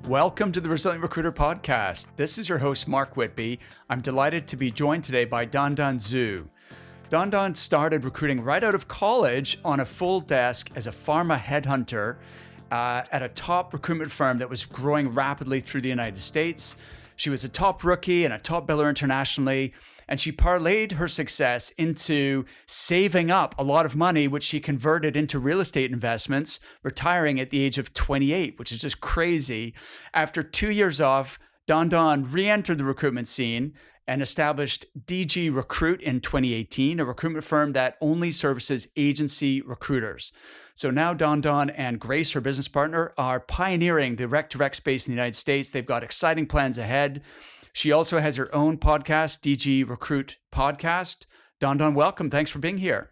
Welcome to the Resilient Recruiter Podcast. This is your host, Mark Whitby. I'm delighted to be joined today by Dandan Zhu. Dandan started recruiting right out of college on a full desk as a pharma headhunter at a top recruitment firm that was growing rapidly through the United States. She was a top rookie and a top biller internationally, and she parlayed her success into saving up a lot of money, which she converted into real estate investments, retiring at the age of 28, which is just crazy. After 2 years off, Dandan re-entered the recruitment scene and established DG Recruit in 2018, a recruitment firm that only services agency recruiters. So now Dandan and Grace, her business partner, are pioneering the rec-to-rec space in the United States. They've got exciting plans ahead. She also has her own podcast, DG Recruit Podcast. Dandan, welcome. Thanks for being here.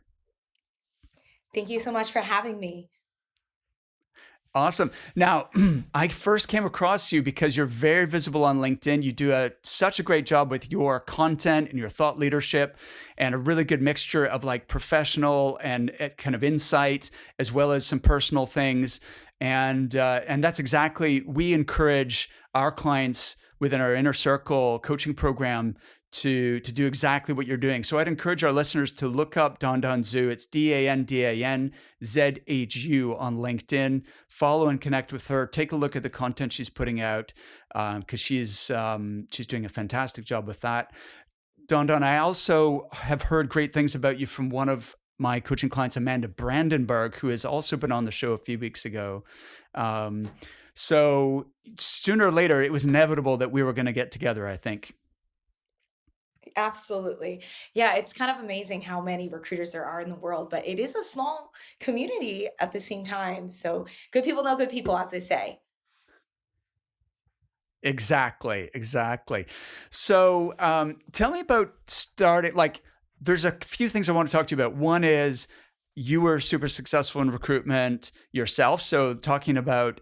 Thank you so much for having me. Awesome. Now, I first came across you because you're very visible on LinkedIn. You do such a great job with your content and your thought leadership, and a really good mixture of like professional and kind of insight, as well as some personal things. And that's exactly, we encourage our clients within our Inner Circle coaching program to do exactly what you're doing. So I'd encourage our listeners to look up Dandan Zhu. It's DandanZhu on LinkedIn. Follow and connect with her. Take a look at the content she's putting out because she's doing a fantastic job with that. Dandan, I also have heard great things about you from one of my coaching clients, Amanda Brandenburg, who has also been on the show a few weeks ago. So sooner or later, it was inevitable that we were going to get together, I think. Absolutely. Yeah, it's kind of amazing how many recruiters there are in the world, but it is a small community at the same time. So good people know good people, as they say. Exactly. So tell me about starting, like, there's a few things I want to talk to you about. One is you were super successful in recruitment yourself. So talking about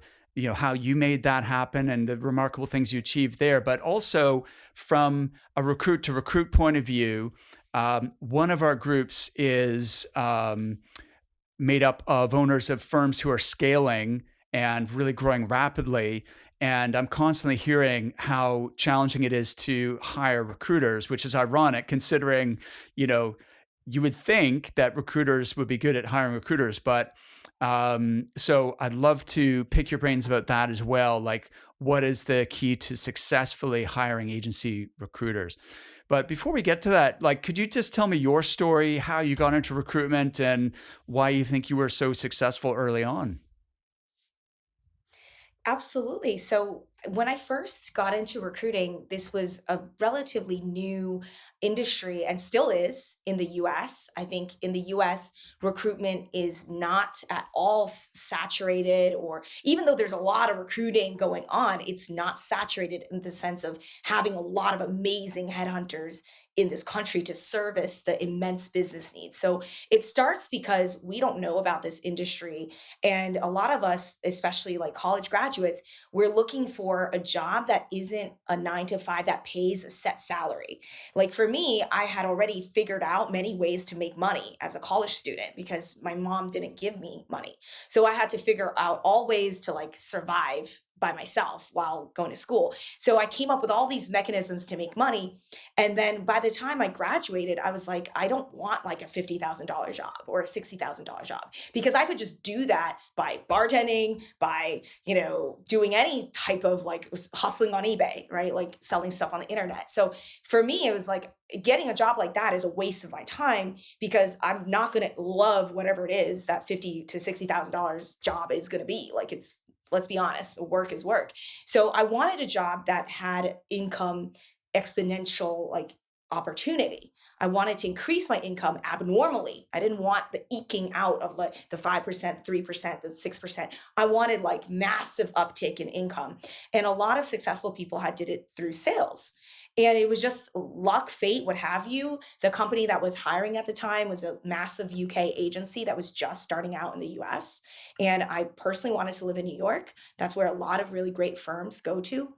how you made that happen and the remarkable things you achieved there, but also from a recruit to recruit point of view, one of our groups is made up of owners of firms who are scaling and really growing rapidly. And I'm constantly hearing how challenging it is to hire recruiters, which is ironic considering, you would think that recruiters would be good at hiring recruiters, but so I'd love to pick your brains about that as well. Like, what is the key to successfully hiring agency recruiters? But before we get to that, like, could you just tell me your story, how you got into recruitment and why you think you were so successful early on? Absolutely. So when I first got into recruiting, this was a relatively new industry and still is in the US. I think in the US, recruitment is not at all saturated, or even though there's a lot of recruiting going on, it's not saturated in the sense of having a lot of amazing headhunters in this country to service the immense business needs. So it starts because we don't know about this industry. And a lot of us, especially like college graduates, we're looking for a job that isn't a 9 to 5 that pays a set salary. Like for me, I had already figured out many ways to make money as a college student because my mom didn't give me money. So I had to figure out all ways to like survive by myself while going to school. So I came up with all these mechanisms to make money. And then by the time I graduated, I was like, I don't want like a $50,000 job or a $60,000 job because I could just do that by bartending, by, doing any type of like hustling on eBay, right? Like selling stuff on the internet. So for me, it was like getting a job like that is a waste of my time because I'm not going to love whatever it is that $50,000 to $60,000 job is going to be. Like let's be honest, work is work. So I wanted a job that had income exponential like opportunity. I wanted to increase my income abnormally. I didn't want the eking out of like the 5%, 3%, the 6%. I wanted like massive uptick in income. And a lot of successful people did it through sales. And it was just luck, fate, what have you. The company that was hiring at the time was a massive UK agency that was just starting out in the US. And I personally wanted to live in New York. That's where a lot of really great firms go to.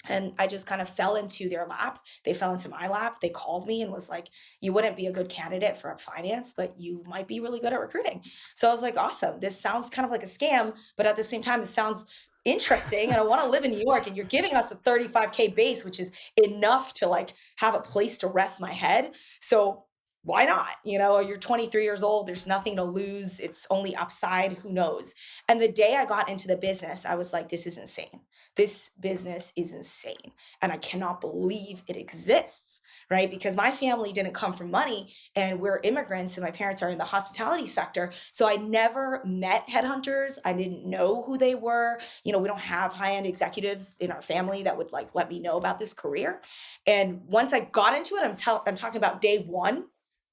And I just kind of fell into their lap. They fell into my lap. They called me and was like, you wouldn't be a good candidate for finance, but you might be really good at recruiting. So I was like, awesome. This sounds kind of like a scam, but at the same time, it sounds interesting, and I want to live in New York, and you're giving us a 35K base, which is enough to like have a place to rest my head. So why not? You're 23 years old, there's nothing to lose, it's only upside, who knows? And the day I got into the business, I was like, this is insane. This business is insane. And I cannot believe it exists, right? Because my family didn't come from money, and we're immigrants, and my parents are in the hospitality sector. So I never met headhunters. I didn't know who they were. We don't have high-end executives in our family that would like let me know about this career. And once I got into it, I'm talking about day one,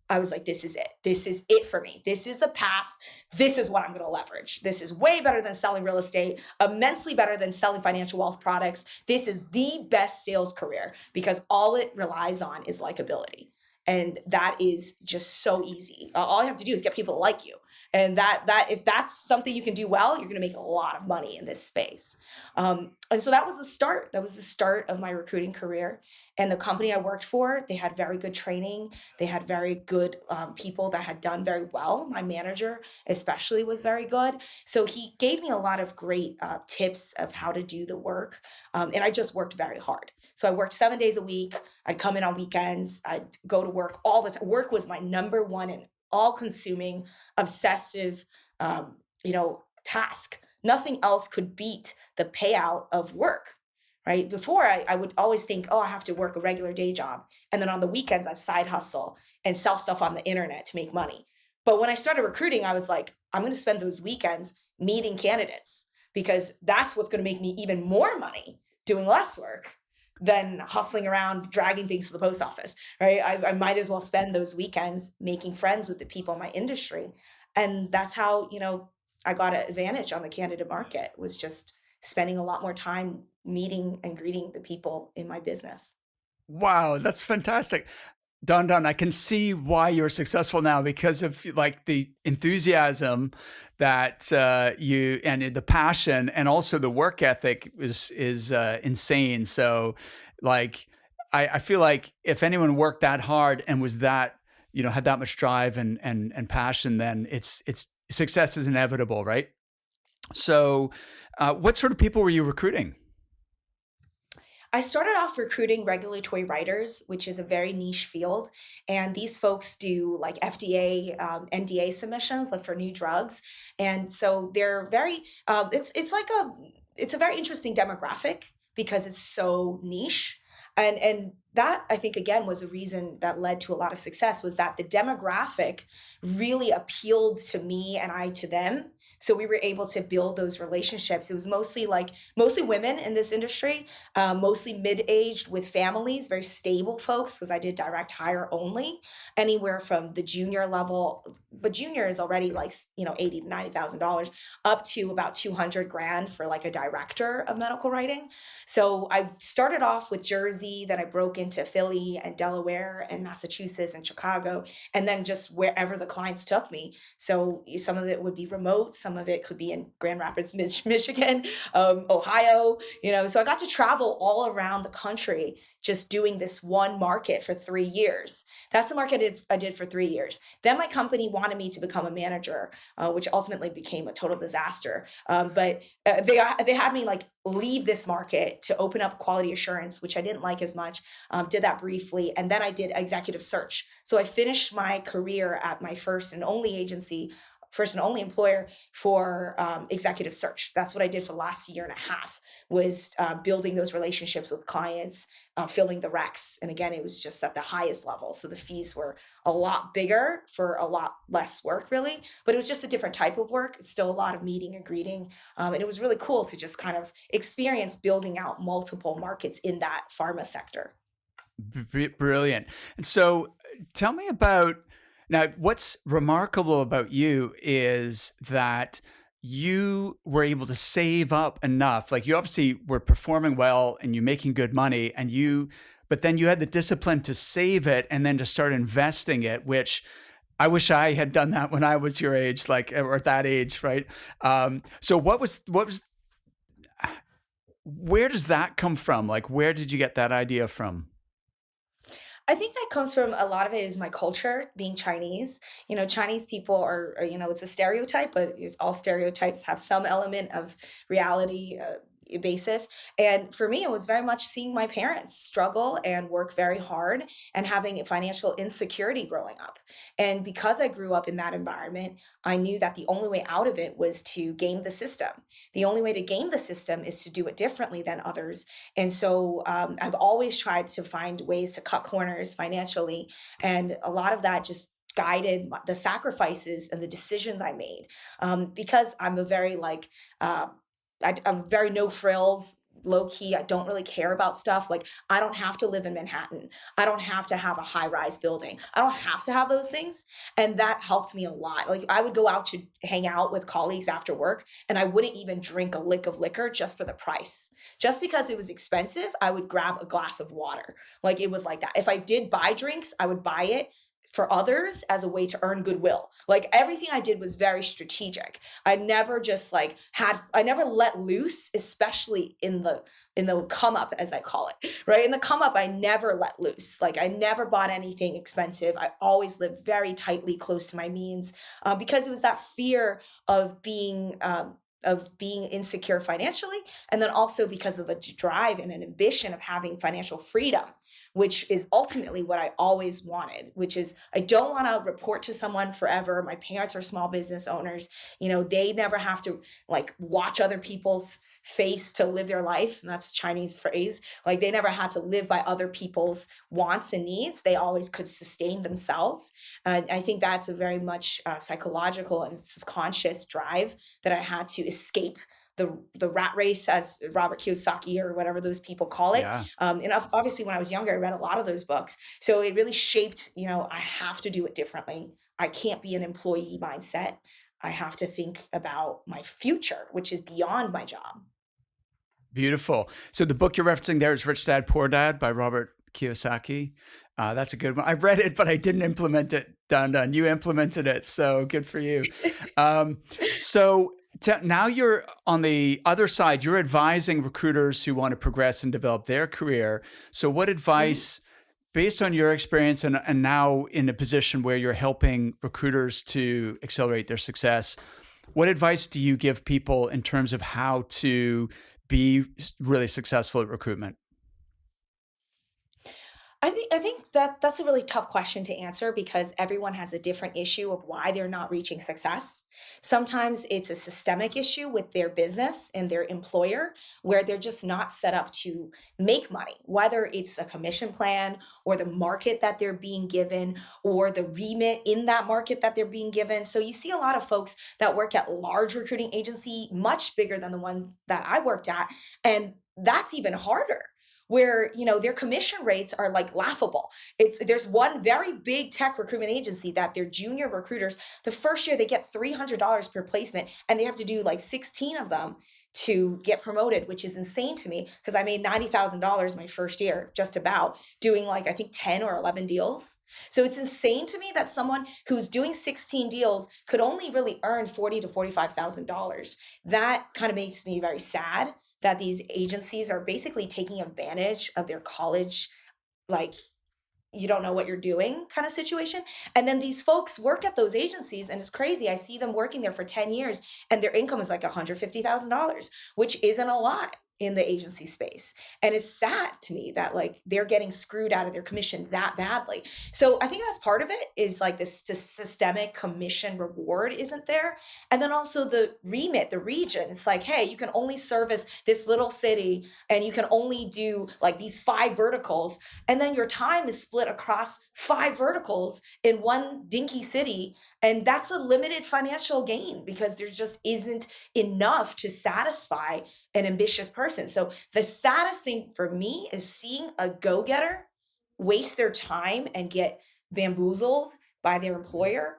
I was like, this is it. This is it for me. This is the path. This is what I'm going to leverage. This is way better than selling real estate, immensely better than selling financial wealth products. This is the best sales career because all it relies on is likability. And that is just so easy. All you have to do is get people to like you. And that if that's something you can do well, you're going to make a lot of money in this space. And so that was the start. That was the start of my recruiting career. And the company I worked for, they had very good training. They had very good people that had done very well. My manager especially was very good. So he gave me a lot of great tips of how to do the work. And I just worked very hard. So I worked 7 days a week. I'd come in on weekends. I'd go to work all the time. Work was my number one and all-consuming, obsessive, task. Nothing else could beat the payout of work, right? Before, I would always think, oh, I have to work a regular day job. And then on the weekends, I'd side hustle and sell stuff on the internet to make money. But when I started recruiting, I was like, I'm going to spend those weekends meeting candidates because that's what's going to make me even more money doing less work than hustling around, dragging things to the post office, right? I might as well spend those weekends making friends with the people in my industry. And that's how, I got an advantage on the candidate market, was just spending a lot more time meeting and greeting the people in my business. Wow, that's fantastic. Dandan, I can see why you're successful now because of like the enthusiasm that you and the passion and also the work ethic is insane. So, like, I feel like if anyone worked that hard and was that had that much drive and passion, then it's success is inevitable, right? So, what sort of people were you recruiting? I started off recruiting regulatory writers, which is a very niche field. And these folks do like FDA, NDA submissions like for new drugs. And so they're very, it's a very interesting demographic because it's so niche. And that I think again was a reason that led to a lot of success, was that the demographic really appealed to me and I to them. So we were able to build those relationships. It was mostly women in this industry, mostly mid-aged with families, very stable folks, because I did direct hire only, anywhere from the junior level, but junior is already like, $80 to $90,000 up to about 200 grand for like a director of medical writing. So I started off with Jersey, then I broke into Philly and Delaware and Massachusetts and Chicago, and then just wherever the clients took me. So some of it would be remote, some of it could be in Grand Rapids, Michigan, Ohio, so I got to travel all around the country just doing this one market for 3 years. That's the market I did for 3 years. Then my company wanted me to become a manager, which ultimately became a total disaster. But they had me like leave this market to open up quality assurance, which I didn't like as much. Did that briefly, and then I did executive search. So I finished my career at my first and only agency, first and only employer for executive search. That's what I did for the last year and a half, was building those relationships with clients, filling the recs. And again, it was just at the highest level. So the fees were a lot bigger for a lot less work, really. But it was just a different type of work. It's still a lot of meeting and greeting. And it was really cool to just kind of experience building out multiple markets in that pharma sector. Brilliant. And so, tell me about now. What's remarkable about you is that you were able to save up enough. Like you obviously were performing well and you're making good money, but then you had the discipline to save it and then to start investing it, which I wish I had done that when I was your age, like or at that age, right? So where does that come from? Like, where did you get that idea from? I think that comes from a lot of it is my culture being Chinese. Chinese people are, it's a stereotype, but all stereotypes have some element of reality basis. And for me, it was very much seeing my parents struggle and work very hard and having financial insecurity growing up. And because I grew up in that environment, I knew that the only way out of it was to game the system. The only way to game the system is to do it differently than others. And so I've always tried to find ways to cut corners financially. And a lot of that just guided the sacrifices and the decisions I made. Because I'm a very I'm very no frills, low key. I don't really care about stuff. Like, I don't have to live in Manhattan. I don't have to have a high rise building. I don't have to have those things. And that helped me a lot. Like, I would go out to hang out with colleagues after work, and I wouldn't even drink a lick of liquor just for the price. Just because it was expensive, I would grab a glass of water. Like, it was like that. If I did buy drinks, I would buy it for others as a way to earn goodwill. Like, everything I did was very strategic. I never just I never let loose, especially in the come up, as I call it, right? In the come up, I never let loose. Like, I never bought anything expensive. I always lived very tightly close to my means, because it was that fear of being insecure financially, and then also because of the drive and an ambition of having financial freedom, which is ultimately what I always wanted, which is I don't want to report to someone forever. My parents are small business owners. They never have to watch other people's face to live their life. And that's a Chinese phrase. Like, they never had to live by other people's wants and needs. They always could sustain themselves. And I think that's a very much psychological and subconscious drive that I had to escape the rat race, as Robert Kiyosaki or whatever those people call it. Yeah. And obviously, when I was younger, I read a lot of those books. So it really shaped, I have to do it differently. I can't be an employee mindset. I have to think about my future, which is beyond my job. Beautiful. So the book you're referencing there is Rich Dad, Poor Dad by Robert Kiyosaki. That's a good one. I've read it, but I didn't implement it. Dandan, you implemented it. So good for you. So now you're on the other side. You're advising recruiters who want to progress and develop their career. So what advice, based on your experience and now in a position where you're helping recruiters to accelerate their success, what advice do you give people in terms of how be really successful at recruitment? I think that that's a really tough question to answer because everyone has a different issue of why they're not reaching success. Sometimes it's a systemic issue with their business and their employer where they're just not set up to make money, whether it's a commission plan or the market that they're being given or the remit in that market that they're being given. So you see a lot of folks that work at large recruiting agency, much bigger than the one that I worked at, and that's even harder where their commission rates are like laughable. There's one very big tech recruitment agency that their junior recruiters, the first year they get $300 per placement and they have to do like 16 of them to get promoted, which is insane to me because I made $90,000 my first year, just about doing I think 10 or 11 deals. So it's insane to me that someone who's doing 16 deals could only really earn $40,000 to $45,000. That kind of makes me very sad that these agencies are basically taking advantage of their college, like, you don't know what you're doing kind of situation. And then these folks work at those agencies and it's crazy. I see them working there for 10 years and their income is like $150,000, which isn't a lot in the agency space. And it's sad to me that they're getting screwed out of their commission that badly. So I think that's part of it is this systemic commission reward isn't there. And then also the remit, the region. It's hey, you can only service this little city and you can only do these 5 verticals. And then your time is split across 5 verticals in one dinky city. And that's a limited financial gain because there just isn't enough to satisfy an ambitious person. So the saddest thing for me is seeing a go-getter waste their time and get bamboozled by their employer.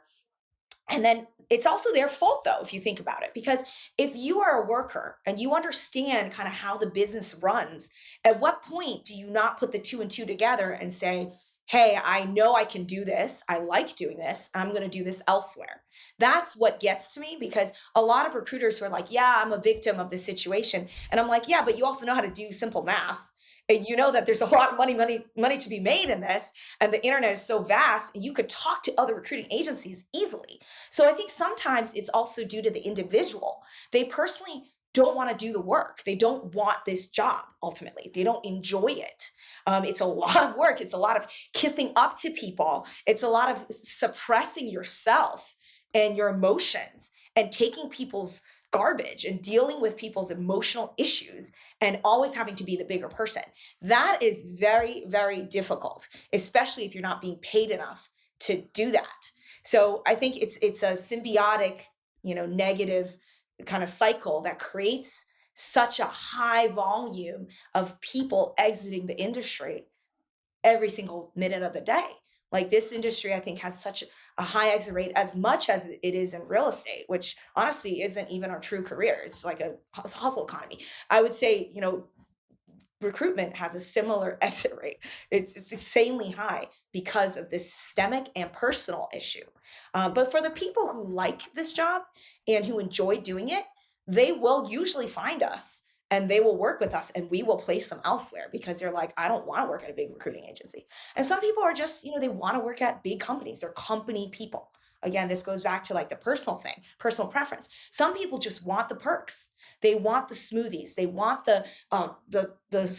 And then it's also their fault though, if you think about it, because if you are a worker and you understand kind of how the business runs, at what point do you not put the 2 and 2 together and say, hey, I know I can do this. I like doing this. I'm going to do this elsewhere. That's what gets to me because a lot of recruiters who are yeah, I'm a victim of this situation. And I'm yeah, but you also know how to do simple math. And you know that there's a lot of money to be made in this, and the internet is so vast, and you could talk to other recruiting agencies easily. So I think sometimes it's also due to the individual. They personally don't want to do the work. They don't want this job ultimately. They don't enjoy it. It's a lot of work. It's a lot of kissing up to people. It's a lot of suppressing yourself and your emotions and taking people's garbage and dealing with people's emotional issues and always having to be the bigger person. That is very, very difficult, especially if you're not being paid enough to do that. So I think it's a symbiotic, negative kind of cycle that creates such a high volume of people exiting the industry every single minute of the day. Like this industry, I think, has such a high exit rate as much as it is in real estate, which honestly isn't even our true career. It's like a hustle economy. I would say, recruitment has a similar exit rate. It's insanely high because of this systemic and personal issue. But for the people who like this job and who enjoy doing it, they will usually find us and they will work with us and we will place them elsewhere because they're like, I don't want to work at a big recruiting agency. And some people are just, they want to work at big companies. They're company people. Again, this goes back to like the personal thing, personal preference. Some people just want the perks. They want the smoothies. They want the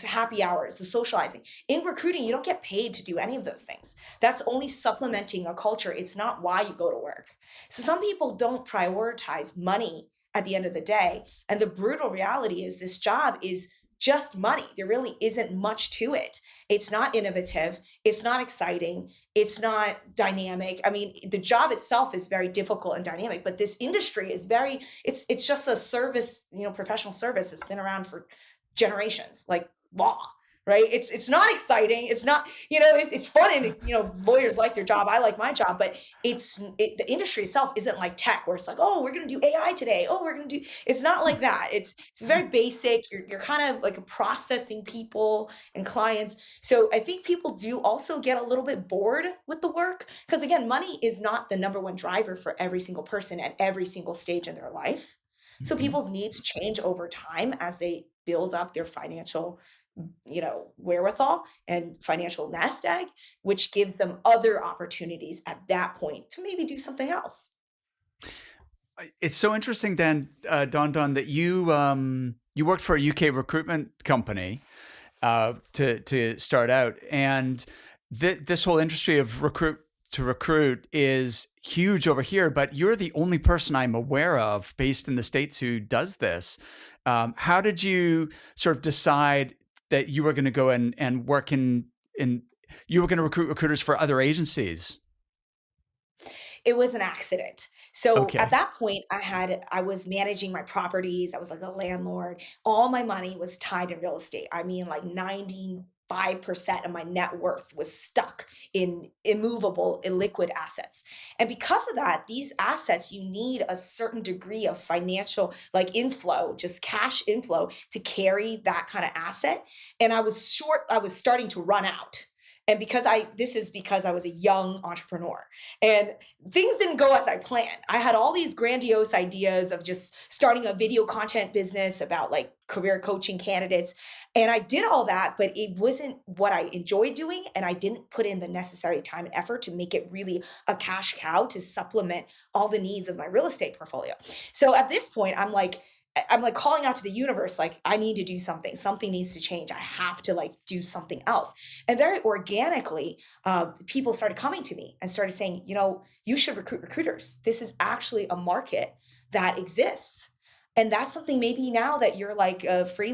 happy hours, the socializing. In recruiting, you don't get paid to do any of those things. That's only supplementing a culture. It's not why you go to work. So some people don't prioritize money at the end of the day. And the brutal reality is this job is just money. There really isn't much to it. It's not innovative. It's not exciting. It's not dynamic. I mean, the job itself is very difficult and dynamic, but this industry is it's just a service, professional service that's been around for generations, like law. Right? It's not exciting. It's not, it's fun and, lawyers like their job. I like my job, but the industry itself isn't like tech where it's like, oh, we're going to do AI today. Oh, it's not like that. It's very basic. You're kind of like processing people and clients. So I think people do also get a little bit bored with the work because again, money is not the number one driver for every single person at every single stage in their life. So Mhm. people's needs change over time as they build up their financial wherewithal and financial nest egg, which gives them other opportunities at that point to maybe do something else. It's so interesting, Don, that you worked for a UK recruitment company to start out, and this whole industry of recruit to recruit is huge over here. But you're the only person I'm aware of based in the States who does this. How did you sort of decide that you were going to go and work in you were going to recruit recruiters for other agencies? It was an accident. So at Okay. that point, I was managing my properties. I was like a landlord. All my money was tied in real estate. I mean, like 95% of my net worth was stuck in immovable, illiquid assets. And because of that, these assets, you need a certain degree of financial like inflow, just cash inflow to carry that kind of asset. And I was starting to run out. And this is because I was a young entrepreneur and things didn't go as I planned. I had all these grandiose ideas of just starting a video content business about like career coaching candidates. And I did all that, but it wasn't what I enjoyed doing. And I didn't put in the necessary time and effort to make it really a cash cow to supplement all the needs of my real estate portfolio. So at this point, I'm like calling out to the universe, like, I need to do something. Something needs to change. I have to like do something else. And very organically, people started coming to me and started saying, you should recruit recruiters. This is actually a market that exists. And that's something maybe now that you're like a free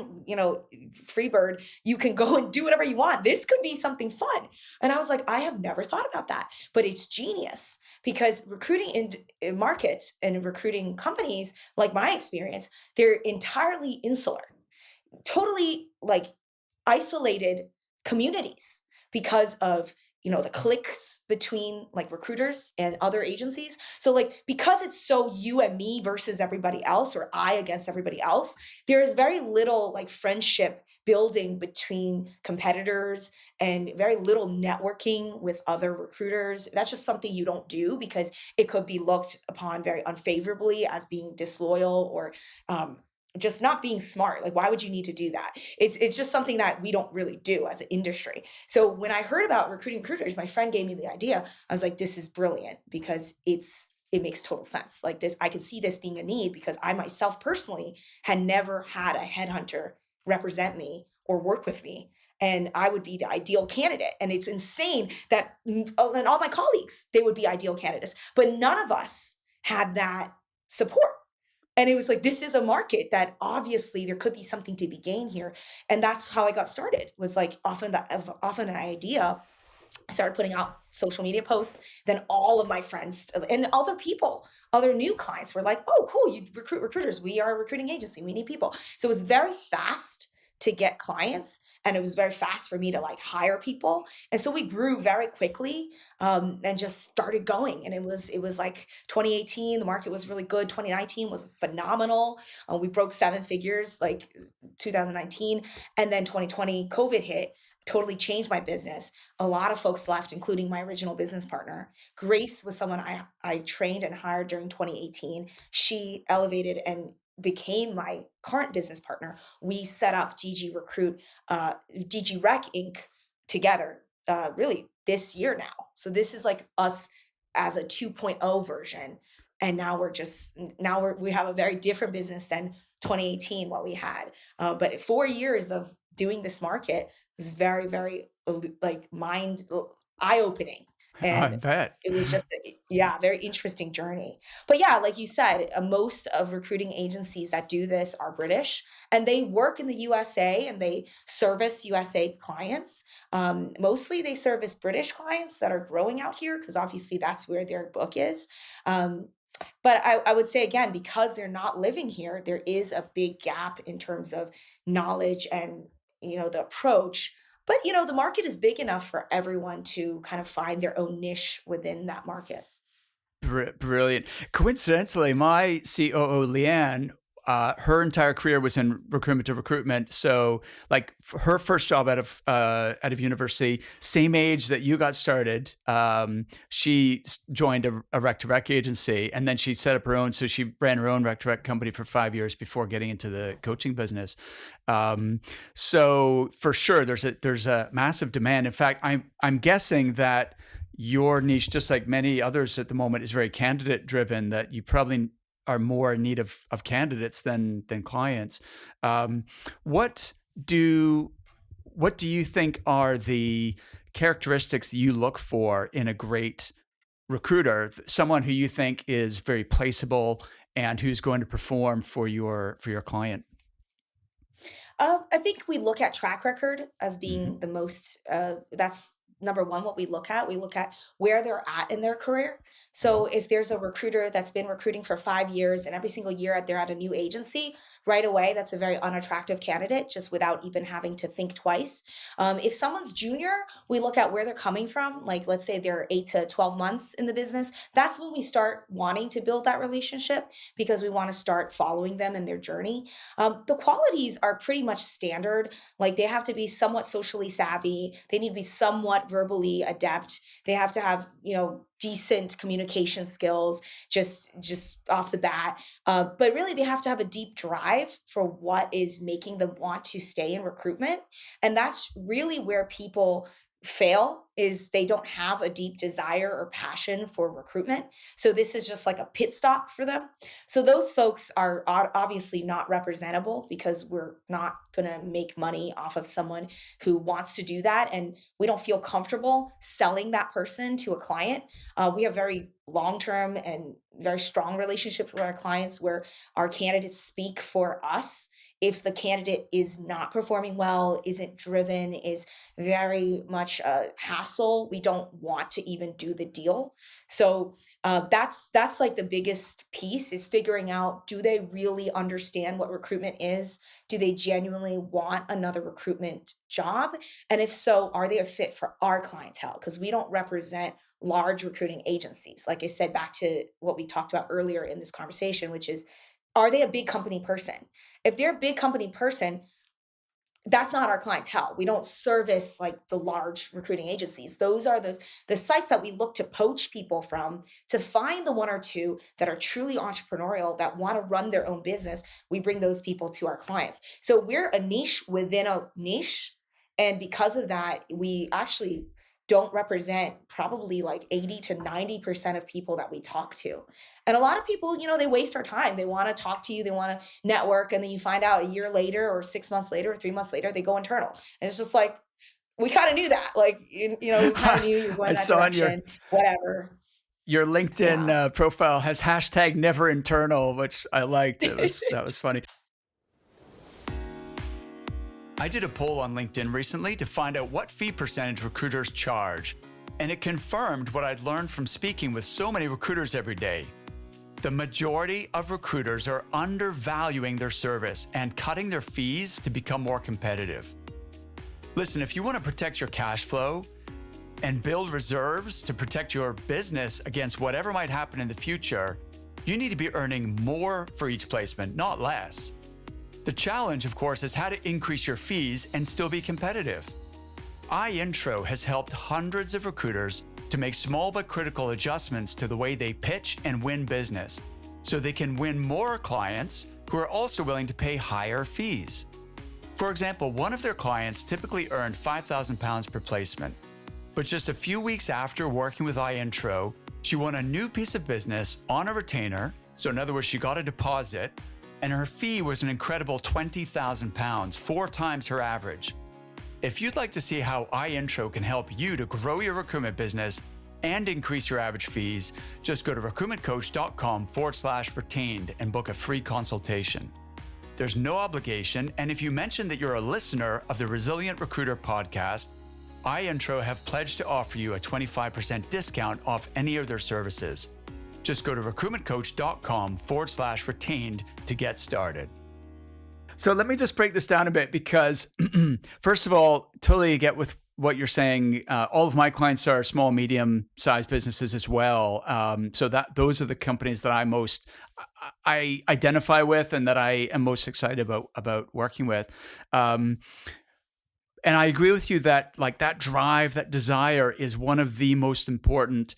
bird, you can go and do whatever you want. This could be something fun. And I was like, I have never thought about that, but it's genius because recruiting in markets and recruiting companies, like my experience, they're entirely insular, totally like isolated communities because of the clicks between like recruiters and other agencies. So like because it's so you and me versus everybody else or I against everybody else, there is very little like friendship building between competitors and very little networking with other recruiters. That's just something you don't do because it could be looked upon very unfavorably as being disloyal or just not being smart. Like, why would you need to do that? It's just something that we don't really do as an industry. So when I heard about recruiting recruiters, my friend gave me the idea. I was like, this is brilliant because it makes total sense. Like this, I could see this being a need because I myself personally had never had a headhunter represent me or work with me. And I would be the ideal candidate. And it's insane that and all my colleagues, they would be ideal candidates, but none of us had that support. And it was like, this is a market that obviously there could be something to be gained here. And that's how I got started, was like often an idea. I started putting out social media posts. Then all of my friends and other people, other new clients were like, oh, cool, you recruit recruiters. We are a recruiting agency. We need people. So it was very fast to get clients, and it was very fast for me to like hire people. And so we grew very quickly, and just started going. And it was like 2018, the market was really good. 2019 was phenomenal. We broke seven figures like 2019, and then 2020 COVID hit, totally changed my business. A lot of folks left, including my original business partner. Grace was someone I trained and hired during 2018. She elevated and became my current business partner. We set up DG Rec Inc. together, really this year now. So this is like us as a 2.0 version. And we have a very different business than 2018 what we had. But 4 years of doing this market was very, very like mind eye opening. I And bet. it was just yeah, very interesting journey. But yeah, like you said, most of recruiting agencies that do this are British, and they work in the USA and they service USA clients. Mostly they service British clients that are growing out here because obviously that's where their book is. Um, but I would say again, because they're not living here, there is a big gap in terms of knowledge and the approach. But the market is big enough for everyone to kind of find their own niche within that market. Brilliant. Coincidentally, my COO, Leanne, her entire career was in recruitment to recruitment. So, like her first job out of university, same age that you got started, she joined a rec to rec agency, and then she set up her own. So she ran her own rec to rec company for 5 years before getting into the coaching business. So for sure, there's a massive demand. In fact, I'm guessing that your niche, just like many others at the moment, is very candidate driven, that you probably are more in need of candidates than clients. Um, what do what do you think are the characteristics that you look for in a great recruiter? Someone who you think is very placeable and who's going to perform for your client. I think we look at track record as Hmm. being the most, that's number one, what we look at. We look at where they're at in their career. So if there's a recruiter that's been recruiting for 5 years and every single year they're at a new agency, right away, that's a very unattractive candidate just without even having to think twice. If someone's junior, we look at where they're coming from. Like, let's say they're 8 to 12 months in the business. That's when we start wanting to build that relationship because we want to start following them in their journey. The qualities are pretty much standard. Like they have to be somewhat socially savvy. They need to be somewhat verbally adept. They have to have, decent communication skills just off the bat. But really, they have to have a deep drive for what is making them want to stay in recruitment. And that's really where people fail, is they don't have a deep desire or passion for recruitment. So this is just like a pit stop for them. So those folks are obviously not representable because we're not going to make money off of someone who wants to do that. And we don't feel comfortable selling that person to a client. We have very long term and very strong relationships with our clients where our candidates speak for us. If the candidate is not performing well, isn't driven, is very much a hassle, we don't want to even do the deal. So that's like the biggest piece, is figuring out, do they really understand what recruitment is? Do they genuinely want another recruitment job? And if so, are they a fit for our clientele? Because we don't represent large recruiting agencies. Like I said, back to what we talked about earlier in this conversation, which is, are they a big company person? If they're a big company person, That's not our clientele. We don't service like the large recruiting agencies. Those are the sites that we look to poach people from to find the one or two that are truly entrepreneurial that want to run their own business. We bring those people to our clients. So we're a niche within a niche. And because of that, we actually don't represent probably like 80 to 90% of people that we talk to. And a lot of people, they waste our time. They want to talk to you, they want to network, and then you find out a year later or 6 months later or 3 months later, they go internal. And it's just like, we kind of knew that. Like, we kind of knew you were going I that saw on direction, whatever. your Yeah. LinkedIn profile has hashtag never internal, which I liked. That was funny. I did a poll on LinkedIn recently to find out what fee percentage recruiters charge, and it confirmed what I'd learned from speaking with so many recruiters every day. The majority of recruiters are undervaluing their service and cutting their fees to become more competitive. Listen, if you want to protect your cash flow and build reserves to protect your business against whatever might happen in the future, you need to be earning more for each placement, not less. The challenge, of course, is how to increase your fees and still be competitive. iIntro has helped hundreds of recruiters to make small but critical adjustments to the way they pitch and win business, so they can win more clients who are also willing to pay higher fees. For example, one of their clients typically earned £5,000 per placement, but just a few weeks after working with iIntro, she won a new piece of business on a retainer, so in other words, she got a deposit, and her fee was an incredible £20,000, 4 times her average. If you'd like to see how iIntro can help you to grow your recruitment business and increase your average fees, just go to recruitmentcoach.com/retained and book a free consultation. There's no obligation, and if you mention that you're a listener of the Resilient Recruiter podcast, iIntro have pledged to offer you a 25% discount off any of their services. Just go to recruitmentcoach.com/retained to get started. So let me just break this down a bit because, first of all, totally get with what you're saying. All of my clients are small, medium-sized businesses as well. So those are the companies that I identify with and that I am most excited about working with. And I agree with you that like that drive, that desire is one of the most important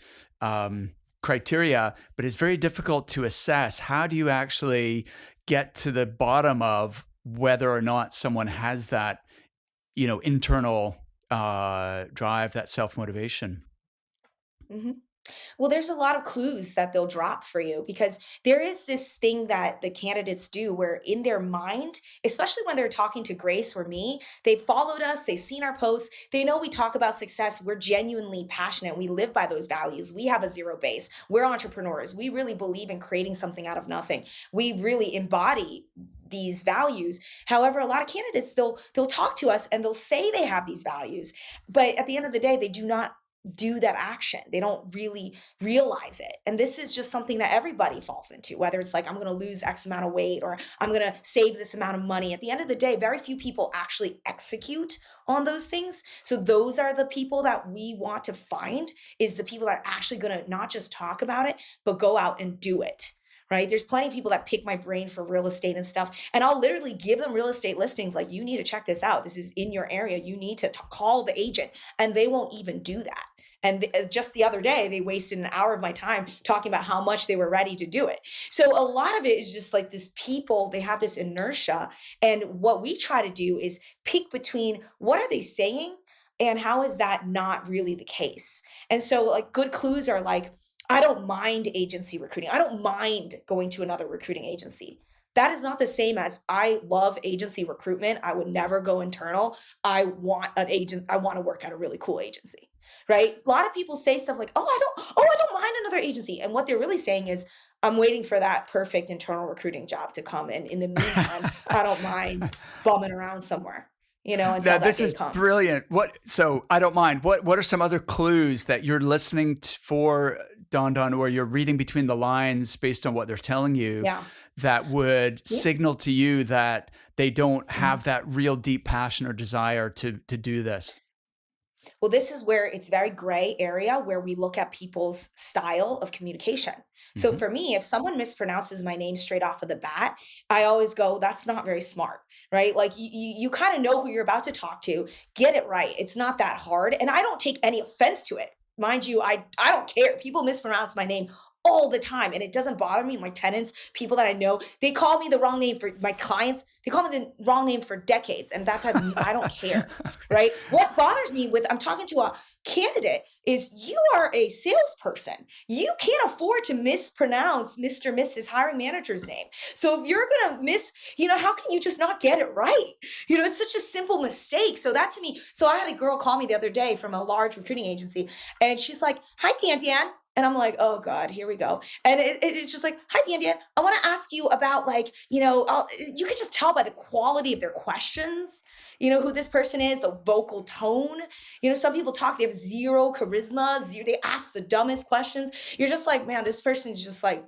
criteria, but it's very difficult to assess. How do you actually get to the bottom of whether or not someone has that, internal drive, that self-motivation? hmm Well, there's a lot of clues that they'll drop for you because there is this thing that the candidates do where in their mind, especially when they're talking to Grace or me, they followed us, they've seen our posts, they know we talk about success, we're genuinely passionate, we live by those values, we have a zero base, we're entrepreneurs, we really believe in creating something out of nothing, we really embody these values. However, a lot of candidates they'll talk to us and they'll say they have these values, but at the end of the day, they do not do that action. They don't really realize it. And this is just something that everybody falls into, whether it's like, I'm going to lose X amount of weight or I'm going to save this amount of money. At the end of the day, very few people actually execute on those things. So those are the people that we want to find, is the people that are actually going to not just talk about it, but go out and do it. Right? There's plenty of people that pick my brain for real estate and stuff. And I'll literally give them real estate listings like, you need to check this out. This is in your area. You need to call the agent. And they won't even do that. And just the other day, they wasted an hour of my time talking about how much they were ready to do it. So a lot of it is just like this people, they have this inertia. And what we try to do is pick between what are they saying and how is that not really the case. And so like good clues are like, I don't mind agency recruiting. I don't mind going to another recruiting agency. That is not the same as I love agency recruitment. I would never go internal. I want to work at a really cool agency. Right? A lot of people say stuff like, I don't mind another agency. And what they're really saying is, I'm waiting for that perfect internal recruiting job to come. And in the meantime, I don't mind bumming around somewhere, until Now, that this day is comes. brilliant. So I don't mind. What are some other clues that you're listening for, Dandan, where you're reading between the lines based on what they're telling you, Yeah. that would Yeah. signal to you that they don't Mhm. have that real deep passion or desire to do this? Well, this is where it's very gray area where we look at people's style of communication. So Hmm. for me, if someone mispronounces my name straight off of the bat, I always go, that's not very smart, right? Like you kind of know who you're about to talk to, get it right. It's not that hard. And I don't take any offense to it. Mind you, I don't care. People mispronounce my name all the time and it doesn't bother me. My tenants, people that I know, they call me the wrong name for my clients. They call me the wrong name for decades. And I don't care, right? What bothers me with I'm talking to a candidate is you are a salesperson. You can't afford to mispronounce Mr. Mrs. hiring manager's name. So if you're gonna how can you just not get it right? It's such a simple mistake. So that to me, so I had a girl call me the other day from a large recruiting agency, and she's like, "Hi, Dan." And I'm like, oh God, here we go. And it's just like, hi, Dan. I want to ask you about you could just tell by the quality of their questions, who this person is, the vocal tone. Some people talk, they have zero charisma, they ask the dumbest questions. You're just like, man, this person's just like,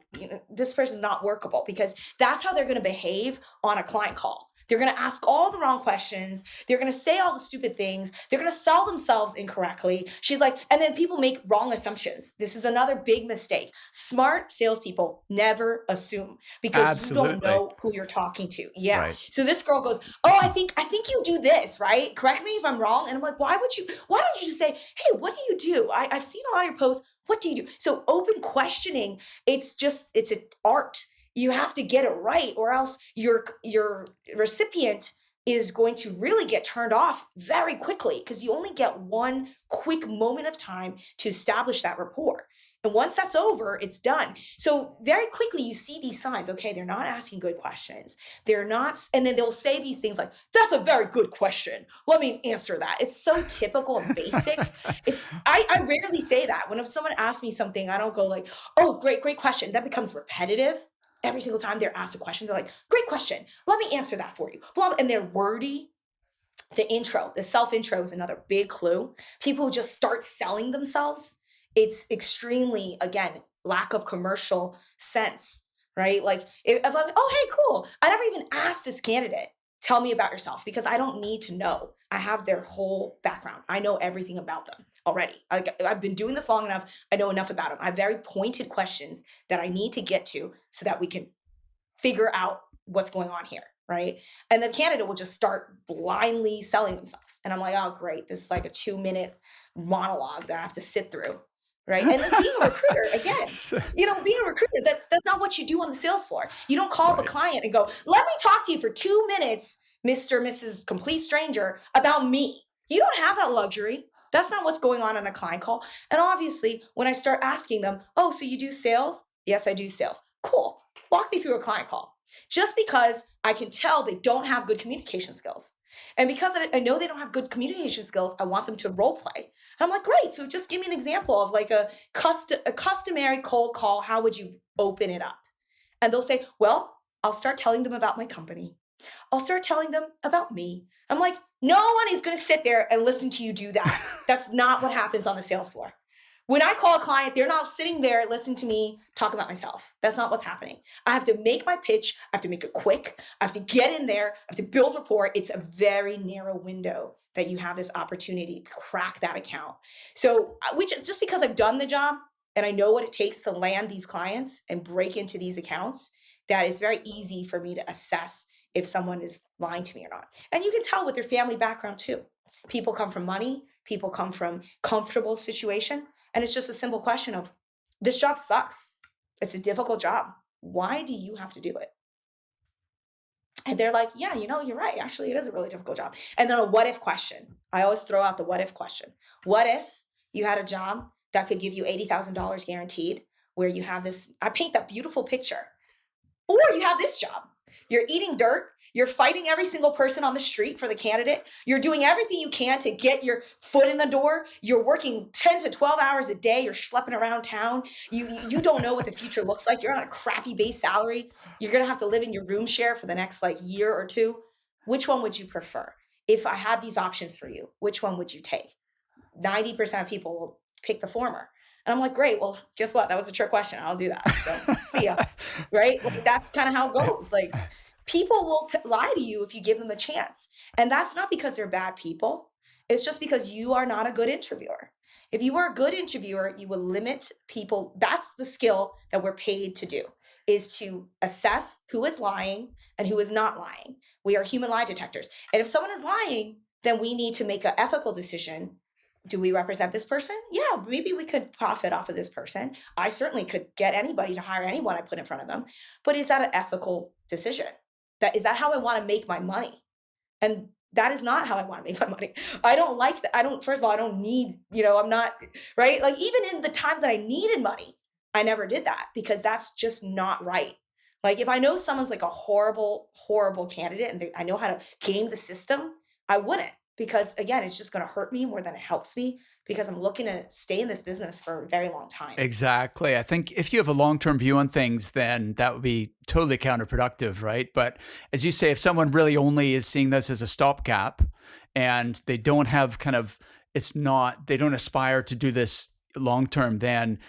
this person's not workable because that's how they're going to behave on a client call. They're going to ask all the wrong questions. They're going to say all the stupid things. They're going to sell themselves incorrectly. She's like, and then people make wrong assumptions. This is another big mistake. Smart salespeople never assume because you don't Absolutely. know who you're talking to. Yeah. Right. So this girl goes, oh, I think you do this, right? Correct me if I'm wrong. And I'm like, why don't you just say, hey, what do you do? I've seen a lot of your posts. What do you do? So open questioning, it's an art. You have to get it right, or else your recipient is going to really get turned off very quickly because you only get one quick moment of time to establish that rapport. And once that's over, it's done. So very quickly you see these signs. Okay, they're not asking good questions. They're not, and then they'll say these things like, "That's a very good question. Let me answer that." It's so typical and basic. I rarely say that. When if someone asks me something, I don't go like, "Oh, great question." That becomes repetitive. Every single time they're asked a question, they're like, great question. Let me answer that for you. Blah, blah, and they're wordy. The self intro is another big clue. People who just start selling themselves, it's extremely, again, lack of commercial sense, right? Like, if I'm like, oh, hey, cool. I never even asked this candidate, tell me about yourself because I don't need to know. I have their whole background. I know everything about them already. I've been doing this long enough. I know enough about them. I have very pointed questions that I need to get to so that we can figure out what's going on here, right? And the candidate will just start blindly selling themselves. And I'm like, oh, great. This is like a 2-minute monologue that I have to sit through, right? And then being a recruiter, again, So- being a recruiter, that's not what you do on the sales floor. You don't call up a right. client and go, let me talk to you for 2 minutes, Mr. Mrs. Complete Stranger, about me. You don't have that luxury. That's not what's going on a client call. And obviously, when I start asking them, oh, so you do sales? Yes, I do sales. Cool. Walk me through a client call. Just because I can tell they don't have good communication skills. And because I know they don't have good communication skills, I want them to role play. And I'm like, great. So just give me an example of like a customary cold call. How would you open it up? And they'll say, well, I'll start telling them about my company. I'll start telling them about me. I'm like, no one is going to sit there and listen to you do that. That's not what happens on the sales floor. When I call a client, they're not sitting there listening to me talk about myself. That's not what's happening. I have to make my pitch. I have to make it quick. I have to get in there. I have to build rapport. It's a very narrow window that you have this opportunity to crack that account. So, which is just because I've done the job and I know what it takes to land these clients and break into these accounts, that it's very easy for me to assess if someone is lying to me or not. And you can tell with their family background too. People come from money, people come from comfortable situation. And it's just a simple question of this job sucks. It's a difficult job. Why do you have to do it? And they're like, yeah, you're right. Actually, it is a really difficult job. And then a what if question. I always throw out the what if question. What if you had a job that could give you $80,000 guaranteed, where you have this, I paint that beautiful picture, or you have this job. You're eating dirt. You're fighting every single person on the street for the candidate. You're doing everything you can to get your foot in the door. You're working 10 to 12 hours a day. You're schlepping around town. You don't know what the future looks like. You're on a crappy base salary. You're going to have to live in your room share for the next like year or two. Which one would you prefer? If I had these options for you, which one would you take? 90% of people will pick the former. And I'm like, great. Well, guess what? That was a trick question. I'll do that. So see ya. Right? Like that's kind of how it goes. Like people will lie to you if you give them a chance. And that's not because they're bad people. It's just because you are not a good interviewer. If you were a good interviewer, you would limit people. That's the skill that we're paid to do, is to assess who is lying and who is not lying. We are human lie detectors. And if someone is lying, then we need to make an ethical decision. Do we represent this person? Yeah, maybe we could profit off of this person. I certainly could get anybody to hire anyone I put in front of them. But is that an ethical decision? Is that how I want to make my money? And that is not how I want to make my money. I don't like that. First of all, I don't need, I'm not, right? Like, even in the times that I needed money, I never did that, because that's just not right. Like, if I know someone's like a horrible, horrible candidate and I know how to game the system, I wouldn't, because again, it's just going to hurt me more than it helps me, because I'm looking to stay in this business for a very long time. Exactly. I think if you have a long-term view on things, then that would be totally counterproductive, right? But as you say, if someone really only is seeing this as a stopgap and they don't have they don't aspire to do this long-term, then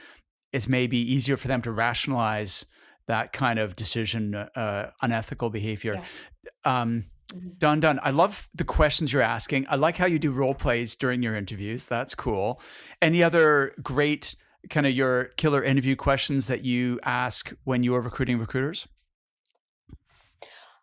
it's maybe easier for them to rationalize that kind of decision, unethical behavior. Yeah. Mhm. Dandan, I love the questions you're asking. I like how you do role plays during your interviews. That's cool. Any other great kind of your killer interview questions that you ask when you are recruiting recruiters?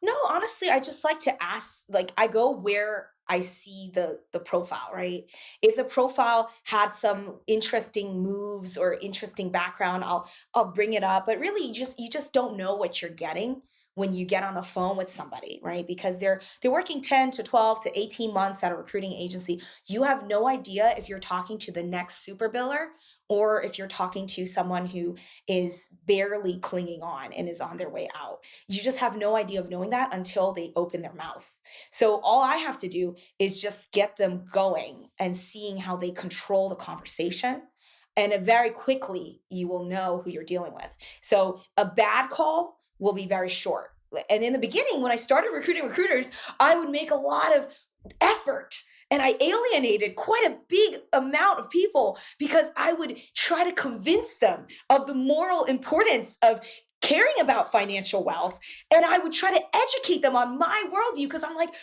No, honestly, I just like to ask, like, I go where I see the profile, right? If the profile had some interesting moves or interesting background, I'll bring it up. But really, you just don't know what you're getting when you get on the phone with somebody, right? Because they're working 10 to 12 to 18 months at a recruiting agency. You have no idea if you're talking to the next super biller, or if you're talking to someone who is barely clinging on and is on their way out. You just have no idea of knowing that until they open their mouth. So all I have to do is just get them going and seeing how they control the conversation. And very quickly, you will know who you're dealing with. So a bad call will be very short. And in the beginning, when I started recruiting recruiters, I would make a lot of effort, and I alienated quite a big amount of people, because I would try to convince them of the moral importance of caring about financial wealth. And I would try to educate them on my worldview, because I'm like,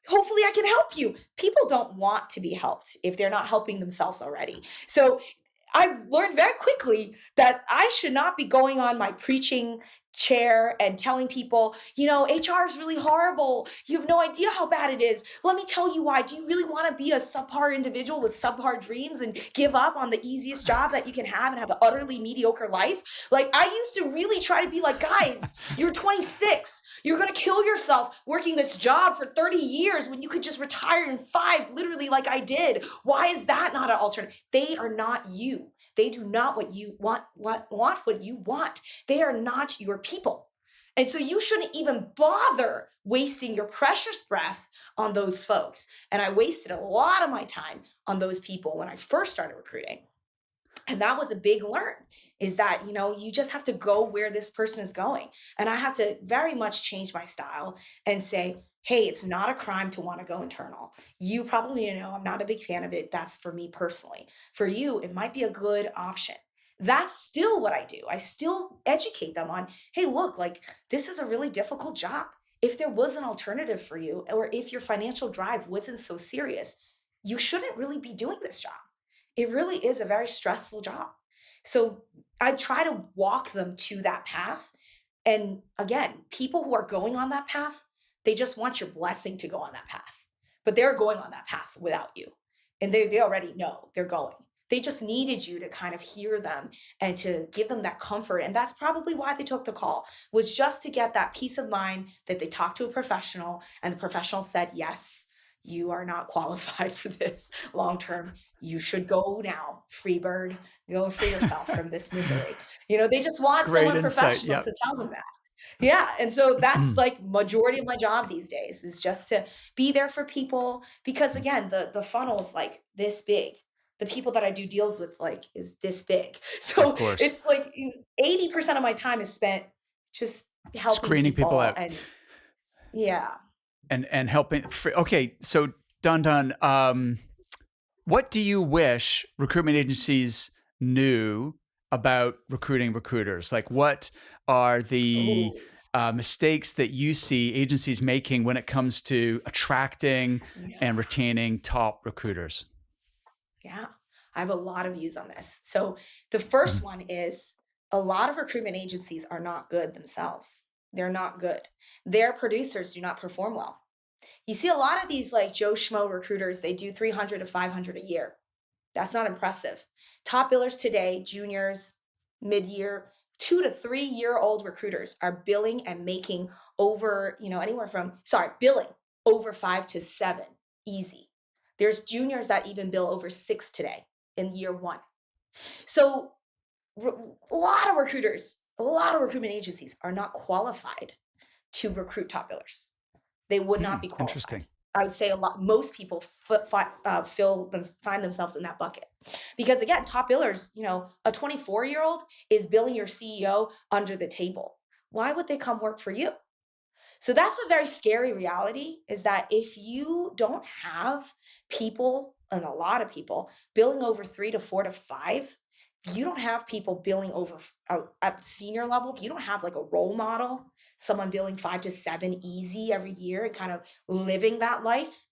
hopefully I can help you. People don't want to be helped if they're not helping themselves already. So I've learned very quickly that I should not be going on my preaching chair and telling people, HR is really horrible. You have no idea how bad it is. Let me tell you why. Do you really want to be a subpar individual with subpar dreams and give up on the easiest job that you can have and have an utterly mediocre life? Like, I used to really try to be like, guys, you're 26. You're going to kill yourself working this job for 30 years when you could just retire in 5, literally, like I did. Why is that not an alternative? They are not you. They do not what you want what you want. They are not your people. And so you shouldn't even bother wasting your precious breath on those folks. And I wasted a lot of my time on those people when I first started recruiting. And that was a big learn, is that, you just have to go where this person is going. And I had to very much change my style and say, hey, it's not a crime to want to go internal. You probably know I'm not a big fan of it. That's for me personally. For you, it might be a good option. That's still what I do. I still educate them on, hey, look, like, this is a really difficult job. If there was an alternative for you, or if your financial drive wasn't so serious, you shouldn't really be doing this job. It really is a very stressful job. So I try to walk them to that path. And again, people who are going on that path, they just want your blessing to go on that path. But they're going on that path without you. And they already know they're going. They just needed you to kind of hear them and to give them that comfort. And that's probably why they took the call, was just to get that peace of mind that they talked to a professional and the professional said, yes, you are not qualified for this long term. You should go now. Free bird, go free yourself from this misery. They just want Great someone insight. professional Yep. to tell them that. Yeah. And so that's like majority of my job these days, is just to be there for people, because again, the funnel's like this big. The people that I do deals with, like, is this big. Of So course. it's like 80% of my time is spent just helping Screening people people. out And yeah. and helping. Okay. So Dandan, what do you wish recruitment agencies knew about recruiting recruiters? Like, what are the Ooh. mistakes that you see agencies making when it comes to attracting Yeah. and retaining top recruiters? Yeah. I have a lot of views on this. So the first Mhm. one is a lot of recruitment agencies are not good themselves. They're not good. Their producers do not perform well. You see a lot of these like Joe Schmo recruiters, they do 300 to 500 a year. That's not impressive. Top billers today, juniors, mid-year, 2 to 3 year old recruiters are billing and making over, anywhere from, billing over 5 to 7, easy. There's juniors that even bill over 6 today in year one. So a lot of recruiters, a lot of recruitment agencies are not qualified to recruit top billers. They would not be qualified. Interesting. I would say most people find themselves in that bucket. Because again, top billers, a 24-year-old is billing your CEO under the table. Why would they come work for you? So that's a very scary reality, is that if you don't have people, and a lot of people, billing over 3 to 4 to 5, you don't have people billing over at the senior level. If you don't have like a role model, someone billing 5 to 7 easy every year and kind of living that life,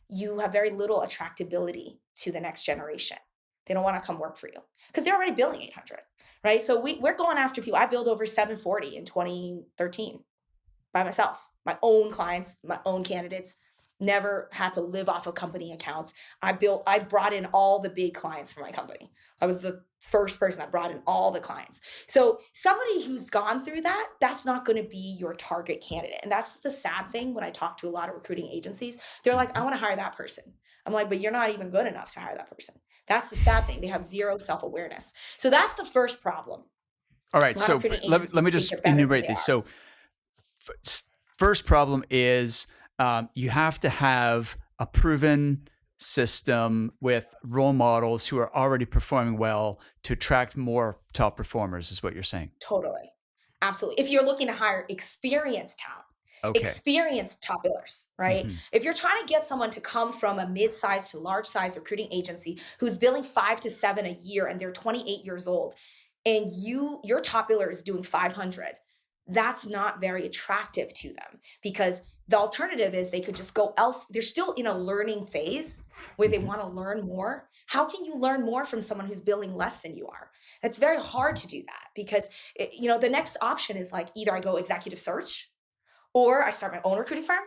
you have very little attractability to the next generation. They don't want to come work for you because they're already billing 800, right? So we're going after people. I billed over 740 in 2013 by myself, my own clients, my own candidates, never had to live off of company accounts. I brought in all the big clients for my company. I was the first person that brought in all the clients. So somebody who's gone through that, that's not going to be your target candidate. And that's the sad thing when I talk to a lot of recruiting agencies. They're like, I Mhm. want to hire that person. I'm like, but you're not even good enough to hire that person. That's the sad thing. They have zero self-awareness. So that's the first problem. All right. A lot of So recruiting let me agencies think just they're better than enumerate they these. are. So first problem is you have to have a proven system with role models who are already performing well to attract more top performers, is what you're saying. Totally. Absolutely. If you're looking to hire experienced talent, Okay. experienced top billers, right? Hmm. If you're trying to get someone to come from a mid-sized to large-size recruiting agency who's billing 5 to 7 a year and they're 28 years old, and your top biller is doing 500, that's not very attractive to them, because the alternative is they could just go else. They're still in a learning phase where they Hmm. want to learn more. How can you learn more from someone who's billing less than you are? It's very hard Hmm. to do that, because the next option is like either I go executive search, or I start my own recruiting firm,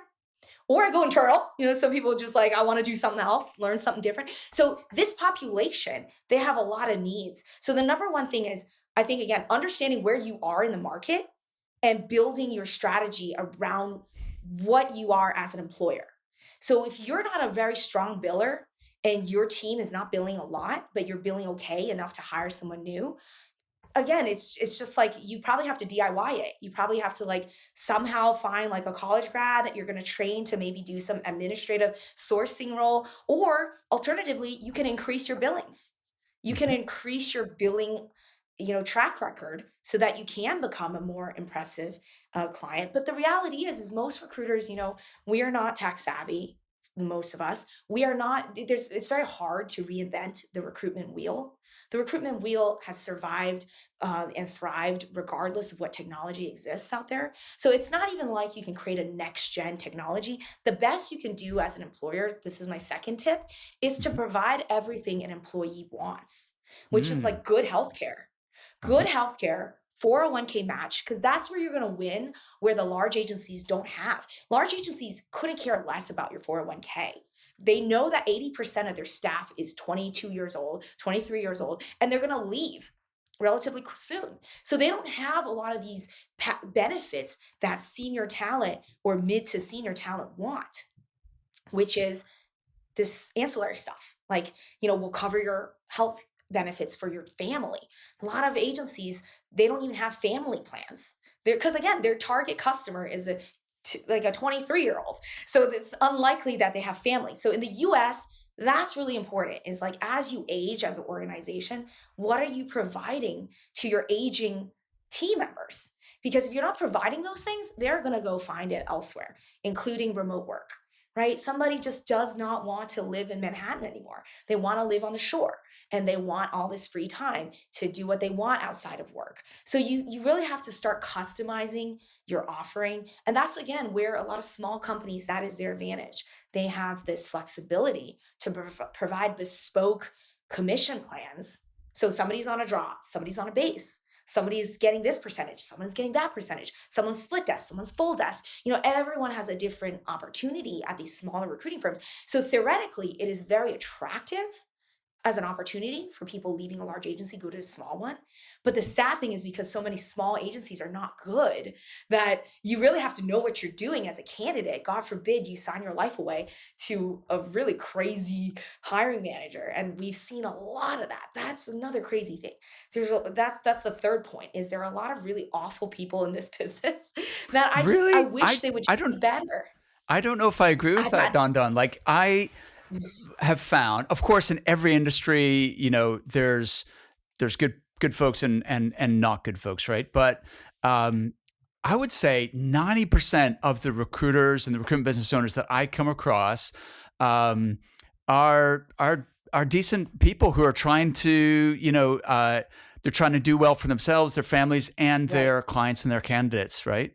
or I go internal. Some people just like, I want to do something else, learn something different. So this population, they have a lot of needs. So the number one thing is, I think, again, understanding where you are in the market and building your strategy around what you are as an employer. So if you're not a very strong biller and your team is not billing a lot, but you're billing okay enough to hire someone new, again, it's just like you probably have to DIY it. You probably have to like somehow find like a college grad that you're going to train to maybe do some administrative sourcing role, or alternatively, you can increase your billings. You can Hmm. increase your billing, track record, so that you can become a more impressive client. But the reality is most recruiters, we are not tech savvy. Most of us, we are not. It's very hard to reinvent the recruitment wheel. The recruitment wheel has survived and thrived regardless of what technology exists out there. So it's not even like you can create a next gen technology. The best you can do as an employer, this is my second tip, is to Hmm. provide everything an employee wants, which is Mm. like good healthcare. Good Hmm. healthcare, 401k match, because that's where you're going to win, where the large agencies don't have. Large agencies couldn't care less about your 401k. They know that 80% of their staff is 22 years old, 23 years old, and they're going to leave relatively soon. So they don't have a lot of these benefits that senior talent or mid to senior talent want, which is this ancillary stuff. Like, we'll cover your health benefits for your family. A lot of agencies, they don't even have family plans. Because again, their target customer is like a 23-year-old. So it's unlikely that they have family. So in the US, that's really important, is like, as you age as an organization, what are you providing to your aging team members? Because if you're not providing those things, they're going to go find it elsewhere, including remote work, right? Somebody just does not want to live in Manhattan anymore. They want to live on the shore and they want all this free time to do what they want outside of work. So you really have to start customizing your offering. And that's again where a lot of small companies, that is their advantage. They have this flexibility to provide bespoke commission plans. So somebody's on a draw, somebody's on a base, somebody's getting this percentage, someone's getting that percentage, someone's split desk, someone's full desk. Everyone has a different opportunity at these smaller recruiting firms. So theoretically, it is very attractive as an opportunity for people leaving a large agency, go to a small one. But the sad thing is because so many small agencies are not good, that you really have to know what you're doing as a candidate. God forbid you sign your life away to a really crazy hiring manager. And we've seen a lot of that. That's another crazy thing. That's the third point, is there are a lot of really awful people in this business that I Really? wish they would I just be don't better. I don't know if I agree with I've that, had Dandan. Like I have found, of course, in every industry, there's good folks and not good folks, right? But I would say 90% of the recruiters and the recruitment business owners that I come across um, are decent people who are trying to, they're trying to do well for themselves, their families, and right. their clients and their candidates, right?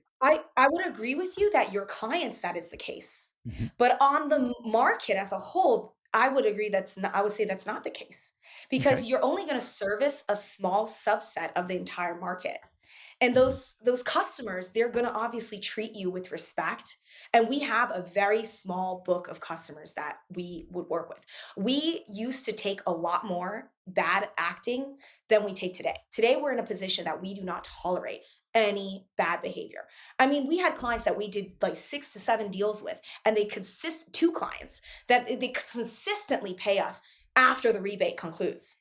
I would agree with you that your clients, that is the case. Mhm. But on the market as a whole, I would agree I would say that's not the case, Okay. because you're only going to service a small subset of the entire market. And Mhm. those customers, they're going to obviously treat you with respect. And we have a very small book of customers that we would work with. We used to take a lot more bad acting than we take today. Today, we're in a position that we do not tolerate any bad behavior. I mean, we had clients that we did like 6 to 7 deals with, and two clients that they consistently pay us after the rebate concludes.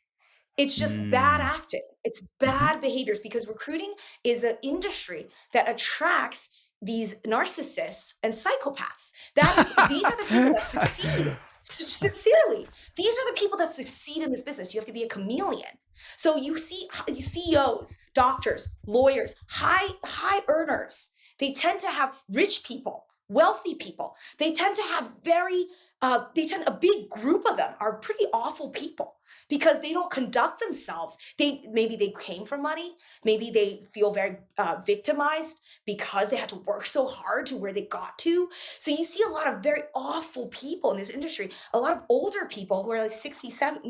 It's just bad Mm. acting. It's Mhm. bad behaviors, because recruiting is an industry that attracts these narcissists and psychopaths. These are the people that succeed. Sincerely, these are the people that succeed in this business. You have to be a chameleon. So you see CEOs, doctors, lawyers, high earners. They tend to have rich people, wealthy people. They tend to have a big group of them are pretty awful people, because they don't conduct themselves. Maybe they came from money. Maybe they feel very victimized because they had to work so hard to where they got to. So you see a lot of very awful people in this industry. A lot of older people who are like 67,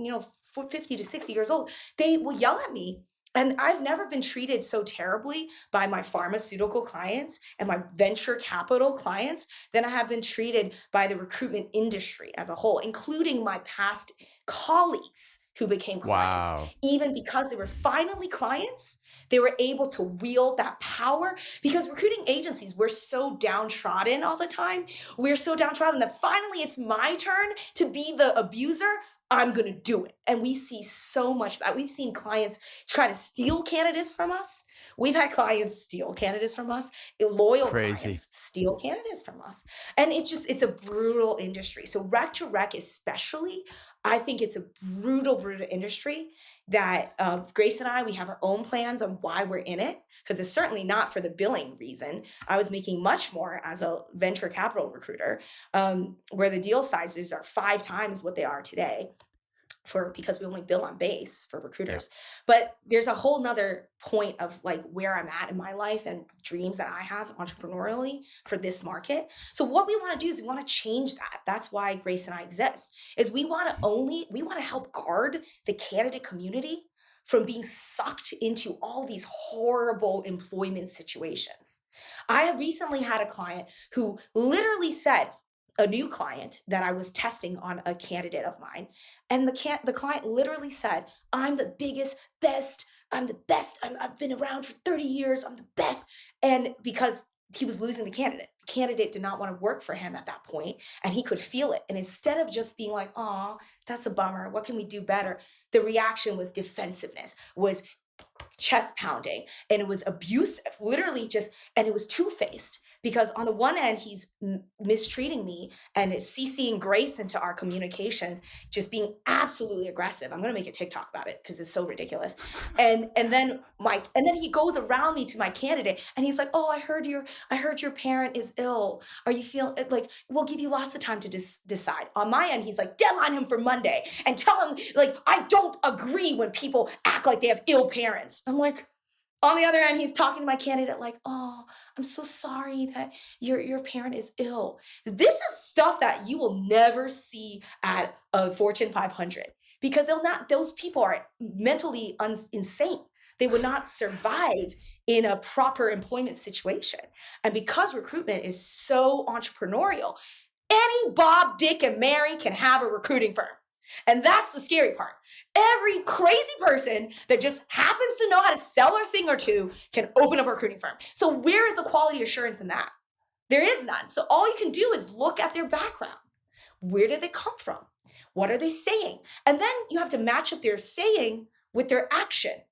50 to 60 years old. They will yell at me. And I've never been treated so terribly by my pharmaceutical clients and my venture capital clients than I have been treated by the recruitment industry as a whole, including my past colleagues who became clients. Wow. Even because they were finally clients, they were able to wield that power, because recruiting agencies, we're so downtrodden all the time. We're so downtrodden that finally it's my turn to be the abuser. I'm going to do it. And we see so much of that. We've seen clients try to steal candidates from us. We've had clients steal candidates from us. Loyal Crazy. clients steal candidates from us. And it's a brutal industry. So rec to rec especially, I think it's a brutal industry that Grace and we have our own plans on why we're in it, because it's certainly not for the billing reason. I was making much more as a venture capital recruiter, where the deal sizes are 5 times what they are today, because we only bill on base for Yeah. recruiters. But there's a whole nother point of like where I'm at in my life and dreams that I have entrepreneurially for this market. So what we want to do is we want to change that. That's why Grace and I exist, is we want to help guard the candidate community from being sucked into all these horrible employment situations. I recently had a client who literally said, a new client that I was testing on a candidate of mine. And the client literally said, I'm the biggest, best, I'm the best. I've been around for 30 years. I'm the best. And because he was losing the candidate did not want to work for him at that point, and he could feel it. And instead of just being like, oh, that's a bummer, what can we do better? The reaction was defensiveness, was chest pounding, and it was abusive, literally and it was two-faced. Because on the one end, he's mistreating me and is CCing Grace into our communications, just being absolutely aggressive. I'm going to make a TikTok about it because it's so ridiculous. And then he goes around me to my candidate and he's like, "Oh, I heard your parent is ill. Are you feel like we'll give you lots of time to decide." On my end, he's like, "Deadline him for Monday and tell him like I don't agree when people act like they have ill parents." I'm like, on the other end, he's talking to my candidate like, "Oh, I'm so sorry that your parent is ill." This is stuff that you will never see at a Fortune 500 because those people are mentally insane. They would not survive in a proper employment situation. And because recruitment is so entrepreneurial, any Bob, Dick, and Mary can have a recruiting firm. And that's the scary part. Every crazy person that just happens to know how to sell a thing or two can open up a recruiting firm. So where is the quality assurance in that? There is none. So all you can do is look at their background. Where did they come from? What are they saying? And then you have to match up their saying with their action.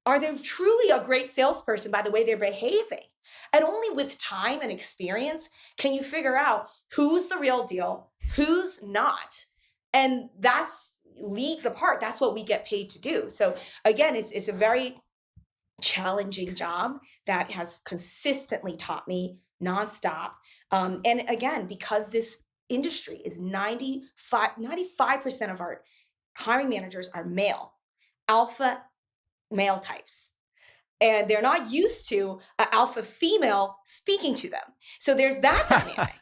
Are they truly a great salesperson by the way they're behaving? And only with time and experience can you figure out who's the real deal, who's not. And that's leagues apart. That's what we get paid to do. So again, it's a very challenging job that has consistently taught me nonstop. And again, because this industry is 95% of our hiring managers are male, alpha male types. And they're not used to an alpha female speaking to them. So there's that dynamic.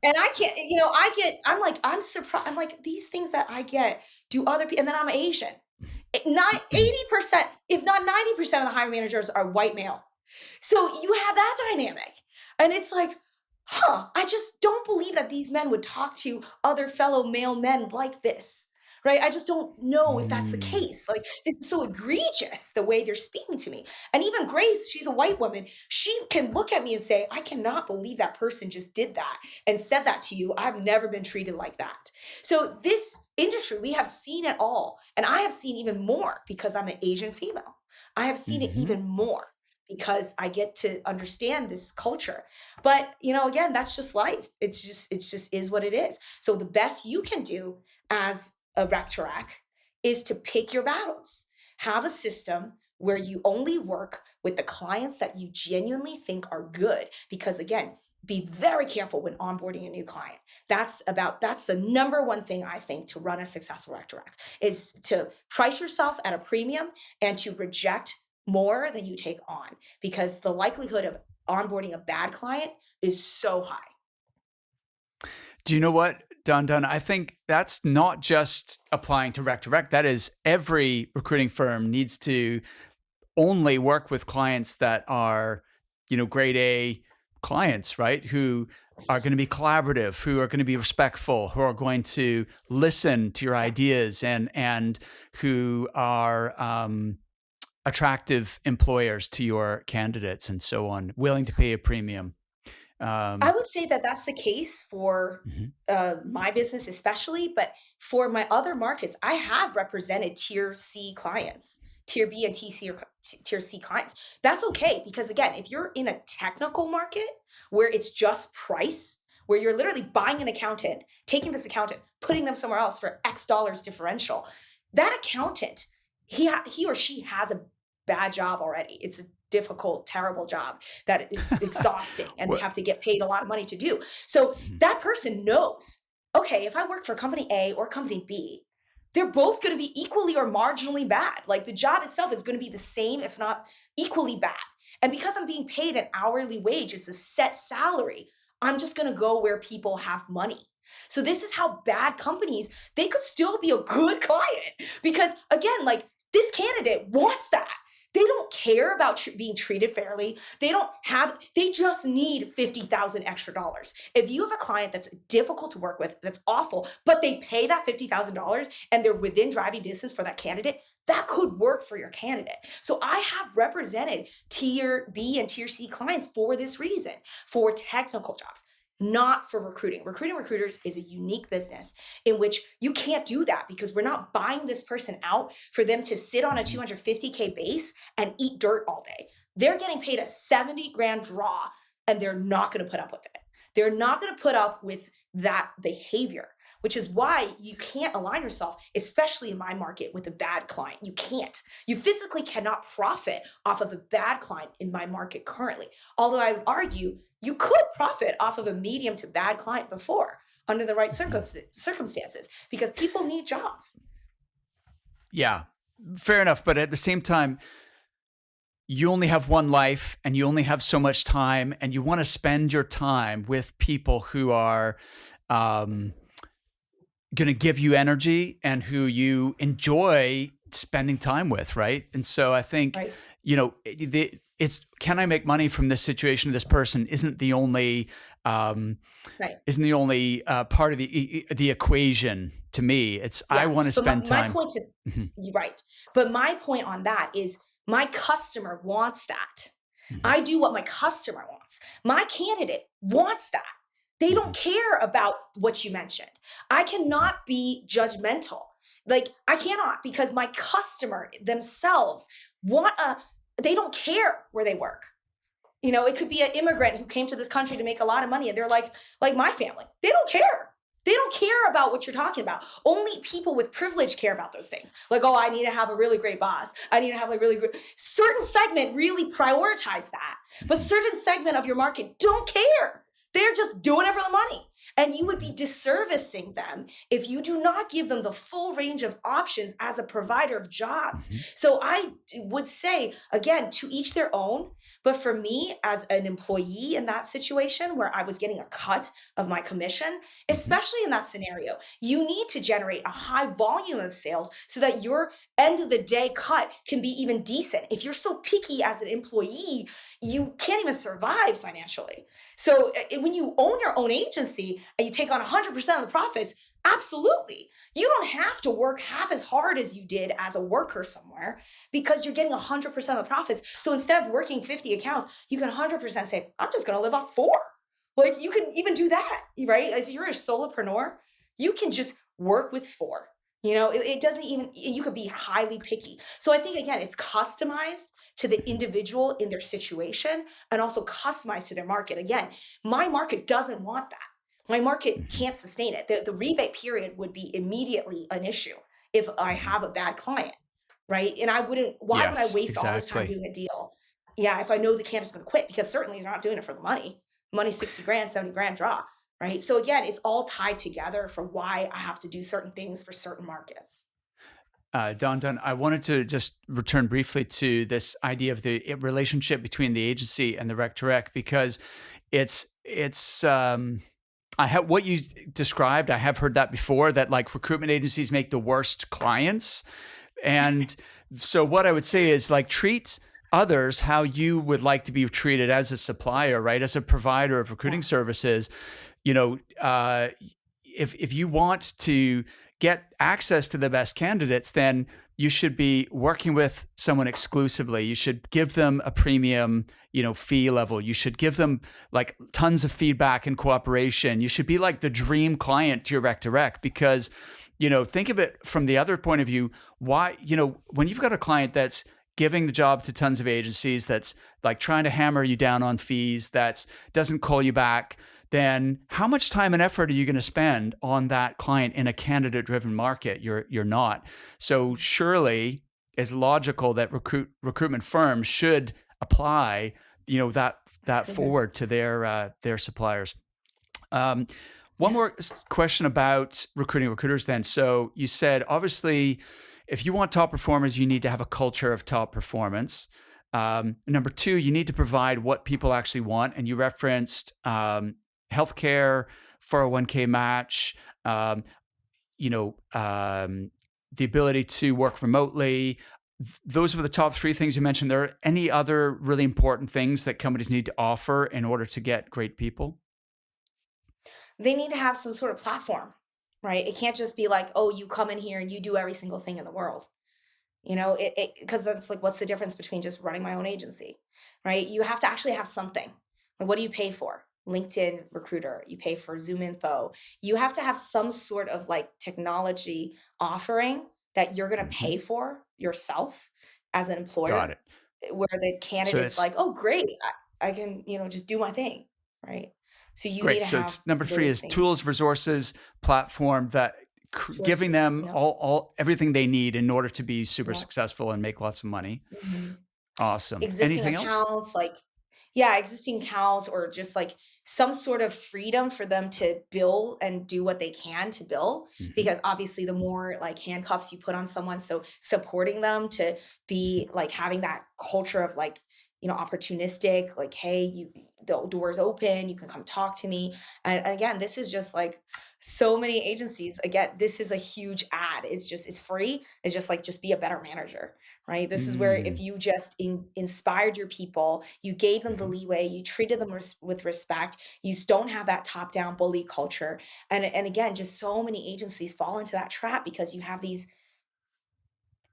And I can't, I'm surprised. I'm like, these things that I get, do other people, and then I'm Asian. Not 80%, if not 90% of the hiring managers are white male. So you have that dynamic. And it's like, I just don't believe that these men would talk to other fellow male men like this. Right? I just don't know if that's the case. Like, this is so egregious the way they're speaking to me. And even Grace, she's a white woman. She can look at me and say, "I cannot believe that person just did that and said that to you. I've never been treated like that." So this industry, we have seen it all. And I have seen even more because I'm an Asian female. I have seen it even more because I get to understand this culture. But, again, that's just life. It's just is what it is. So the best you can do as a rec-to-rec is to pick your battles. Have a system where you only work with the clients that you genuinely think are good. Because again, be very careful when onboarding a new client. That's the number one thing I think to run a successful rec-to-rec is to price yourself at a premium and to reject more than you take on, because the likelihood of onboarding a bad client is so high. Do you know what, Dandan? I think that's not just applying to rec. That is, every recruiting firm needs to only work with clients that are, grade A clients, right? Who are going to be collaborative, who are going to be respectful, who are going to listen to your ideas, and who are attractive employers to your candidates and so on, willing to pay a premium. I would say that that's the case for my business especially, but for my other markets, I have represented tier C clients, tier B and tier C clients. That's okay, because again, if you're in a technical market where it's just price, where you're literally buying an accountant, taking this accountant, putting them somewhere else for X dollars differential, that accountant, he or she has a bad job already. It's a difficult, terrible job that is exhausting and they have to get paid a lot of money to do. So that person knows, okay, if I work for company A or company B, they're both going to be equally or marginally bad. Like, the job itself is going to be the same, if not equally bad. And because I'm being paid an hourly wage, it's a set salary, I'm just going to go where people have money. So this is how bad companies, they could still be a good client, because again, like, this candidate wants that. They don't care about being treated fairly. They just need 50,000 extra dollars. If you have a client that's difficult to work with, that's awful, but they pay that $50,000 and they're within driving distance for that candidate, that could work for your candidate. So I have represented tier B and tier C clients for this reason, for technical jobs, not for recruiting. Recruiting recruiters is a unique business in which you can't do that, because we're not buying this person out for them to sit on a $250K base and eat dirt all day. They're getting paid a 70 grand draw and they're not going to put up with it. They're not going to put up with that behavior, which is why you can't align yourself, especially in my market, with a bad client. You can't. You physically cannot profit off of a bad client in my market currently. Although I would argue you could profit off of a medium to bad client before under the right circumstances, because people need jobs. Yeah, fair enough. But at the same time, you only have one life and you only have so much time, and you want to spend your time with people who are going to give you energy and who you enjoy spending time with, right? And so I think, Right. it's can I make money from this situation? This person isn't the only Right. part of the equation to me. It's I Yeah. want to But spend my time. point to, Mhm, right. But my point on that is my customer wants that. mhm, I do what my customer wants. My candidate wants that. They don't mhm, care about what you mentioned. I mhm, cannot be judgmental. Like, I cannot, because my customer themselves want they don't care where they work. It could be an immigrant who came to this country to make a lot of money, and they're like my family. They don't care. They don't care about what you're talking about. Only people with privilege care about those things. Like, oh, I need to have a really great boss. I need to have like really great. Certain segment really prioritize that, but mhm, certain segment of your market don't care. They're just doing it for the money. And you would be mhm, disservicing them if you do not give them the full range of options as a provider of jobs. mhm, So I would say, again, to each their own. But for me, as an employee in that situation where I was getting a cut of my commission, mhm. especially in that scenario, you need to generate a high volume of sales so that your end of the day cut can be even decent. If you're so picky as an employee, you can't even survive financially. So when you own your own agency and you take on 100% of the profits, absolutely. You don't have to work half as hard as you did as a worker somewhere, because you're getting 100% of the profits. So instead of working 50 accounts, you can 100% say, I'm just going to live off four. Like, you can even do that, right? If you're a solopreneur, you can just work with four. It doesn't even, you could be highly picky. So I think, again, it's customized to the individual in their situation, and also customized to their market. Again, my market doesn't want that. My market Mhm, can't sustain it. The rebate period would be immediately an issue if I mhm. have a bad client, right? And why would I Yes, waste all this time exactly. doing a deal? Yeah, if I know the candidate's going to quit, because certainly they're not doing it for the money. Money, 60 grand, 70 grand draw, right? So again, it's all tied together for why I have to do certain things for certain markets. Don, I wanted to just return briefly to this idea of the relationship between the agency and the rec direct, because it's I have what you described. I have heard that before, that like recruitment agencies make the worst clients. And so what I would say is, like, treat others how you would like to be treated as a supplier, right? As a provider of Yeah. recruiting services. You know, if you want to get access to the best candidates, then you should be working with someone exclusively. You should give them a premium, fee level. You should give them like tons of feedback and cooperation. You should be like the dream client to your rec direct, because, think of it from the other point of view. Why, when you've got a client that's giving the job to tons of agencies, that's like trying to hammer you down on fees, that doesn't call you back, then how much time and effort are you going to spend on that client in a candidate driven market? You're not. So surely it's logical that recruitment firms should apply, that Mhm. forward to their suppliers. Um, one Yeah. more question about recruiting recruiters then. So you said, obviously, if you want top performers, you need to have a culture of top performance. Number two, you need to provide what people actually want. And you referenced healthcare, 401k match, um, you know, um, the ability to work remotely. Those were the top three things you mentioned. There are any other really important things that companies need to offer in order to get great people? They need to have some sort of platform, right? It can't just be like, oh, you come in here and you do every single thing in the world. Because that's like, what's the difference between just running my own agency, right? You have to actually have something. Like, what do you pay for? LinkedIn Recruiter, you pay for Zoom Info. You have to have some sort of like technology offering that you're going to Mhm. pay for yourself as an Got employer, it. where the So candidate's it's like, oh, great. I can, just do my thing, right? So you need Great. to So have it's number three those is things. tools, resources, platform that giving Resources. them Yep. all everything they need in order to be super Yep. successful and make lots of money. Mhm. Awesome. Existing Anything else? accounts, like, yeah, existing accounts, or just like some sort of freedom for them to bill and do what they can to bill, Hmm. because obviously the more like handcuffs you put on someone, so supporting them to Hmm. be like having that culture of like, opportunistic, like, hey, the door's open, you can come talk to me. And again, this is just like so many agencies, again, this is a huge ad. It's free. It's just like, just be a better manager, right? This is where if Mm. you just inspired your people, you gave them the Hmm. leeway, you treated them with respect, you don't have that top down bully culture. And again, just so many agencies fall into that trap because you have these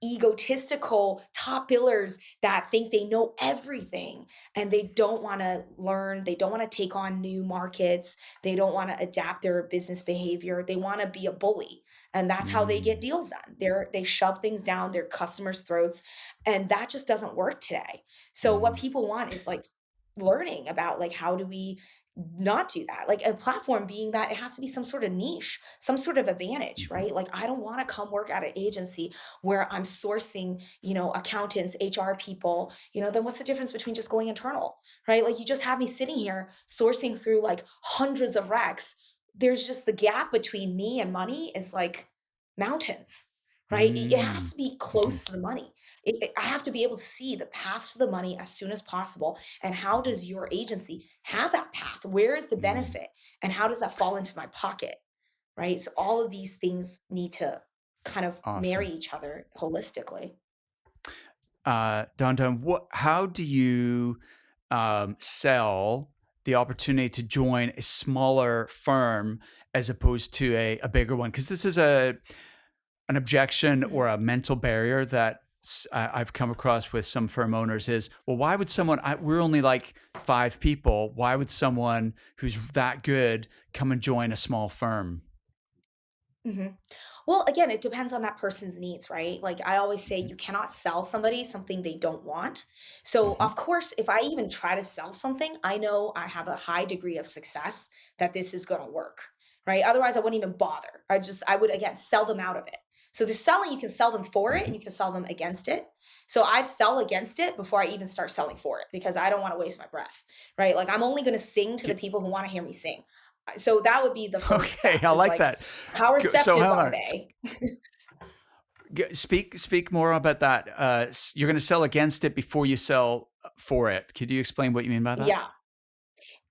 egotistical top billers that think they know everything, and they don't want to learn, they don't want to take on new markets, they don't want to adapt their business behavior, they want to be a bully, and that's how they get Mm. deals done. They shove things down their customers throats, and that just doesn't work today. So what Mm. people want is like learning about like, how do we not do that, like a platform being that it has to be some sort of niche, some sort of advantage, Mhm. right? Like, I don't want to come work at an agency where I'm sourcing, accountants, HR people, then what's the difference between just going internal, right? Like, you just have me sitting here sourcing through like hundreds of recs. There's just the gap between me and money is like mountains, right? It has Mm. to be Mhm. close to the money. I have to be able to see the path to the money as soon as possible. And how Mhm. does your agency have that path? Where is the Mm. benefit? And how does that fall into my pocket? Right? So all of these things need to kind of marry Awesome. each other holistically. Dandan, how do you sell the opportunity to join a smaller firm as opposed to a bigger one? Because this is an objection or Mhm. a mental barrier that I've come across with some firm owners is, well, why would someone, we're only like five people. Why would someone who's that good come and join a small firm? Mhm. Well, again, it depends on that person's needs, right? Like, I always say, Mhm. you cannot sell somebody something they don't want. So, Mhm. of course, if I even try to sell something, I know I have a high degree of success that this is going to work, right? Otherwise, I wouldn't even bother. I would, again, sell them out of it. So, the selling, you can sell them for it and Mhm. you can sell them against it. So, I'd sell against it before I even start selling for it, because I don't want to waste my breath, right? Like, I'm only going to sing to the G- people who want to hear me sing. So, that would be the first Okay, step, I is like like, that. how So receptive hold are on. they? Speak more about that. You're going to sell against it before you sell for it. Could you explain what you mean by that? Yeah.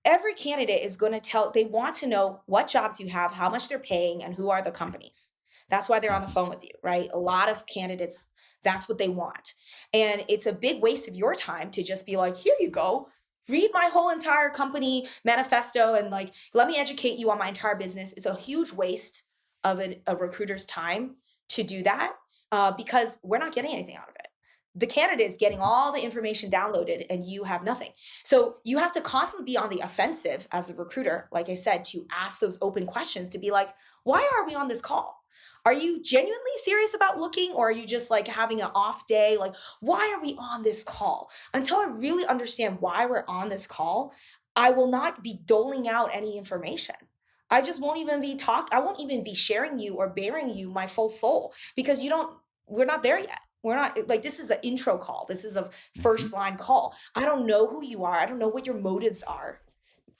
Every candidate is going to they want to know what jobs you have, how much they're paying, and who are the companies. That's why they're on the Mhm. phone with you, right? A lot of candidates, that's what they want. And it's a big waste of your time to just be like, here you go, read my whole entire company manifesto and like, let me educate you on my entire business. It's a huge waste of a recruiter's time to do that, because we're not getting anything out of it. The candidate is getting Mhm. all the information downloaded and you have nothing. So you have to constantly be on the offensive as a recruiter, like I said, to ask those open questions, to be like, why are we on this call? Are you genuinely serious about looking, or are you just like having an off day? Like, why are we on this call? Until I really understand why we're on this call, I will not be doling out any information. I just won't even I won't even be sharing you or bearing you my full soul, because we're not there yet. We're not like, this is an intro call. This is a Mhm. first line call. I don't know who you are. I don't know what your motives are.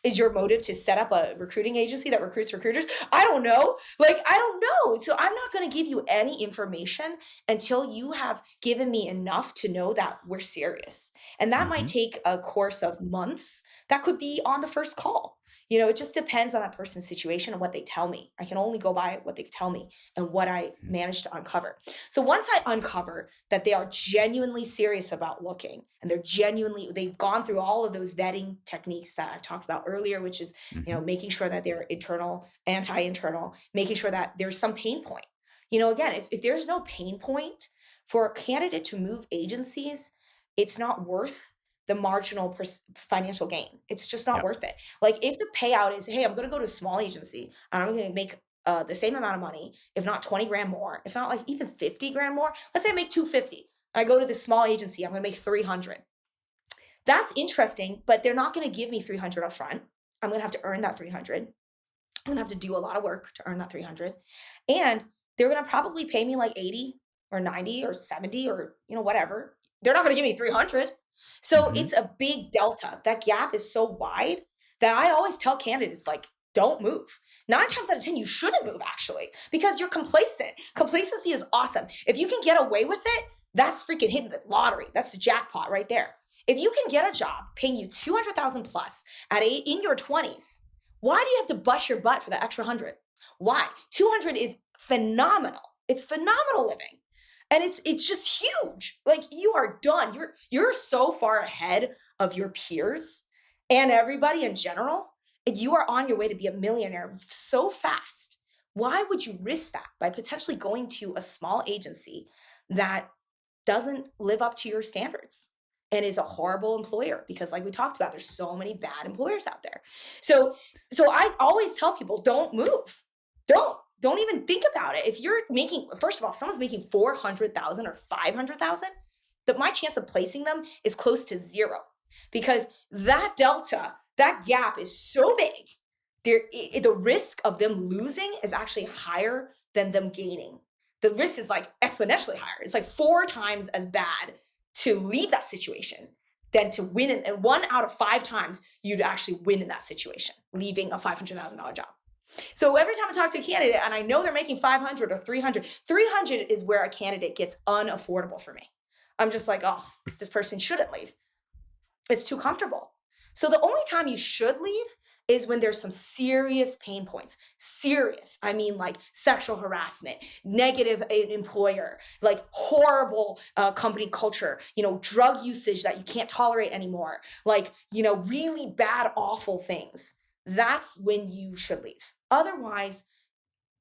Is your motive to set up a recruiting agency that recruits recruiters? I don't know. Like, I don't know. So I'm not going to give you any information until you have given me enough to know that we're serious. And that might Mhm. take a course of months. That could be on the first call. It just depends on that person's situation and what they tell me. I can only go by what they tell me and what I Mhm. managed to uncover. So once I uncover that they are genuinely serious about looking, and they've gone through all of those vetting techniques that I talked about earlier, which is, Mhm. making sure that they're internal, anti-internal, making sure that there's some pain point. Again, if there's no pain point for a candidate to move agencies, it's not worth the marginal financial gain. It's just not Yeah. worth it. Like, if the payout is, hey, I'm going to go to a small agency and I'm going to make the same amount of money, if not 20 grand more, if not like even 50 grand more. Let's say I make 250. I go to this small agency, I'm going to make 300. That's interesting, but they're not going to give me 300 up front. I'm going to have to earn that 300. I'm going to have to do a lot of work to earn that 300. And they're going to probably pay me like 80 or 90 or 70 or, whatever. They're not going to give me 300. So Hmm. it's a big delta. That gap is so wide that I always tell candidates, like, don't move. 9 times out of 10, you shouldn't move actually, because you're complacent. Complacency is awesome. If you can get away with it, that's freaking hitting the lottery. That's the jackpot right there. If you can get a job paying you 200,000 plus in your 20s, why do you have to bust your butt for the extra 100? Why? 200 is phenomenal. It's phenomenal living. And it's just huge. Like, you are done. You're so far ahead of your peers and everybody in general. And you are on your way to be a millionaire so fast. Why would you risk that by potentially going to a small agency that doesn't live up to your standards and is a horrible employer? Because, like we talked about, there's so many bad employers out there. So I always tell people, don't move. Don't even think about it. If you're making, first of all, if someone's making 400,000 or 500,000, my chance of placing them is close to zero, because that delta, that gap is so big. The risk of them losing is actually higher than them gaining. The risk is like exponentially higher. It's like 4 times as bad to leave that situation than to win it. And 1 out of 5 times you'd actually win in that situation, leaving a $500,000 job. So every time I talk to a candidate and I know they're making 500 or 300, 300 is where a candidate gets unaffordable for me. I'm just like, oh, this person shouldn't leave. It's too comfortable. So the only time you should leave is when there's some serious pain points. Serious. I mean, like sexual harassment, negative employer, like horrible company culture, drug usage that you can't tolerate anymore, like, really bad, awful things. That's when you should leave. Otherwise,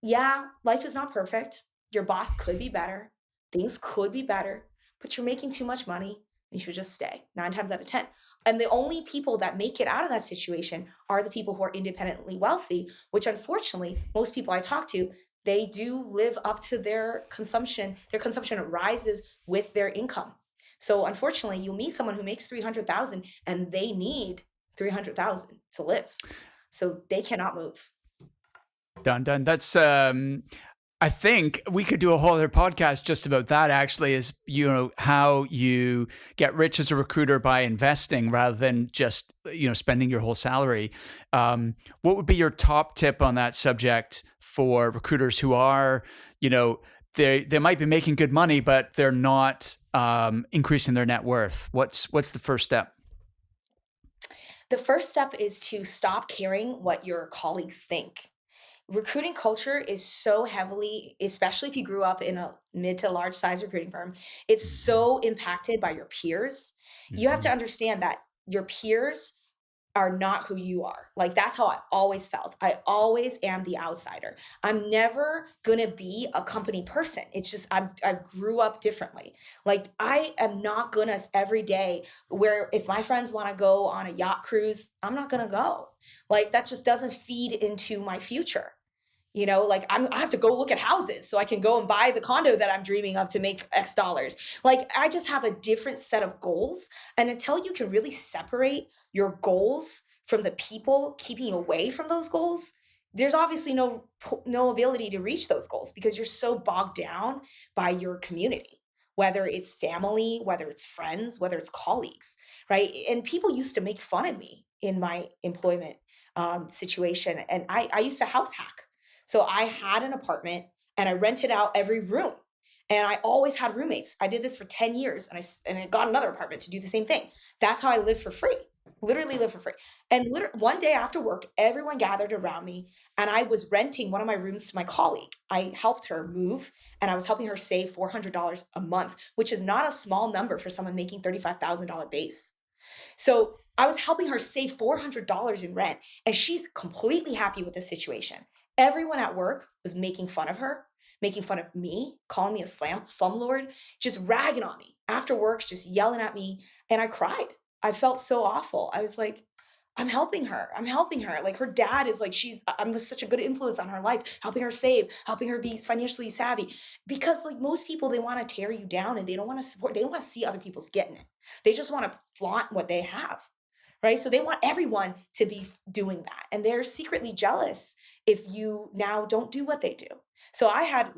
yeah, life is not perfect. Your boss could be better. Things could be better, but you're making too much money. You should just stay 9 times out of 10. And the only people that make it out of that situation are the people who are independently wealthy, which unfortunately, most people I talk to, they do live up to their consumption. Their consumption rises with their income. So unfortunately, you meet someone who makes 300,000 and they need 300,000 to live. So they cannot move. Done. That's I think we could do a whole other podcast just about that, actually, is, how you get rich as a recruiter by investing rather than just, spending your whole salary. What would be your top tip on that subject for recruiters who are, they might be making good money, but they're not increasing their net worth? What's the first step? The first step is to stop caring what your colleagues think. Recruiting culture is so heavily, especially if you grew up in a mid to large size recruiting firm, it's so impacted by your peers. You have to Mhm. understand that your peers are not who you are. Like, that's how I always felt. I always am the outsider. I'm never gonna be a company person. It's just I grew up differently. Like, I am not gonna every day, where if my friends want to go on a yacht cruise, I'm not gonna go. Like, that just doesn't feed into my future. Like, I have to go look at houses so I can go and buy the condo that I'm dreaming of to make X dollars. Like, I just have a different set of goals. And until you can really separate your goals from the people keeping you away from those goals, there's obviously no ability to reach those goals, because you're so bogged down by your community, whether it's family, whether it's friends, whether it's colleagues, right? And people used to make fun of me in my employment situation. And I used to house hack. So I had an apartment and I rented out every room. And I always had roommates. I did this for 10 years, and I got another apartment to do the same thing. That's how I lived for free. Literally live for free. And one day after work, everyone gathered around me and I was renting one of my rooms to my colleague. I helped her move and I was helping her save $400 a month, which is not a small number for someone making $35,000 base. So I was helping her save $400 in rent, and she's completely happy with the situation. Everyone at work was making fun of her, making fun of me, calling me a slumlord, just ragging on me after work, just yelling at me. And I cried. I felt so awful. I was like, I'm helping her. I'm helping her. Like her dad is like, I'm such a good influence on her life, helping her save, helping her be financially savvy. Because like most people, they want to tear you down and they don't want to support, they don't want to see other people's getting it. They just want to flaunt what they have. Right. So they want everyone to be doing that. And they're secretly jealous if you now don't do what they do. So I had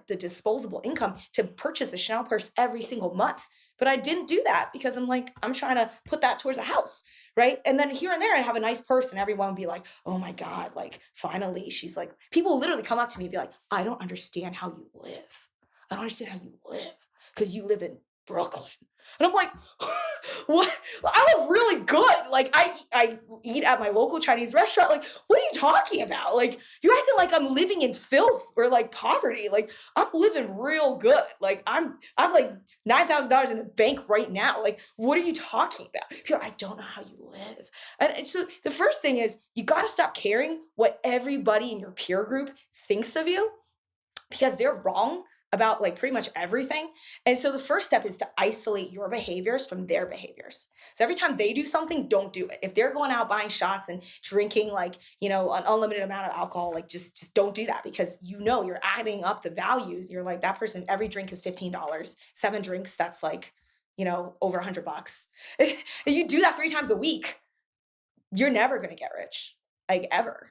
the disposable income to purchase a Chanel purse every single month. But I didn't do that because I'm like, I'm trying to put that towards a house. Right. And then here and there, I'd have a nice purse and everyone would be like, oh my God, like finally, she's like, people literally come up to me and be like, I don't understand how you live. I don't understand how you live because you live in Brooklyn. And I'm like, what? I live really good. Like I eat at my local Chinese restaurant. Like, what are you talking about? Like, you're acting like I'm living in filth or like poverty. Like, I'm living real good. Like, I've like $9,000 in the bank right now. Like, what are you talking about? People are like, I don't know how you live. And so the first thing is you got to stop caring what everybody in your peer group thinks of you because they're wrong about like pretty much everything. And so the first step is to isolate your behaviors from their behaviors. So every time they do something, don't do it. If they're going out buying shots and drinking like, you know, an unlimited amount of alcohol, like just don't do that because you know you're adding up the values. You're like, that person, every drink is $15. 7 drinks, that's like, you know, over $100. If you do that 3 times a week, you're never going to get rich, like ever.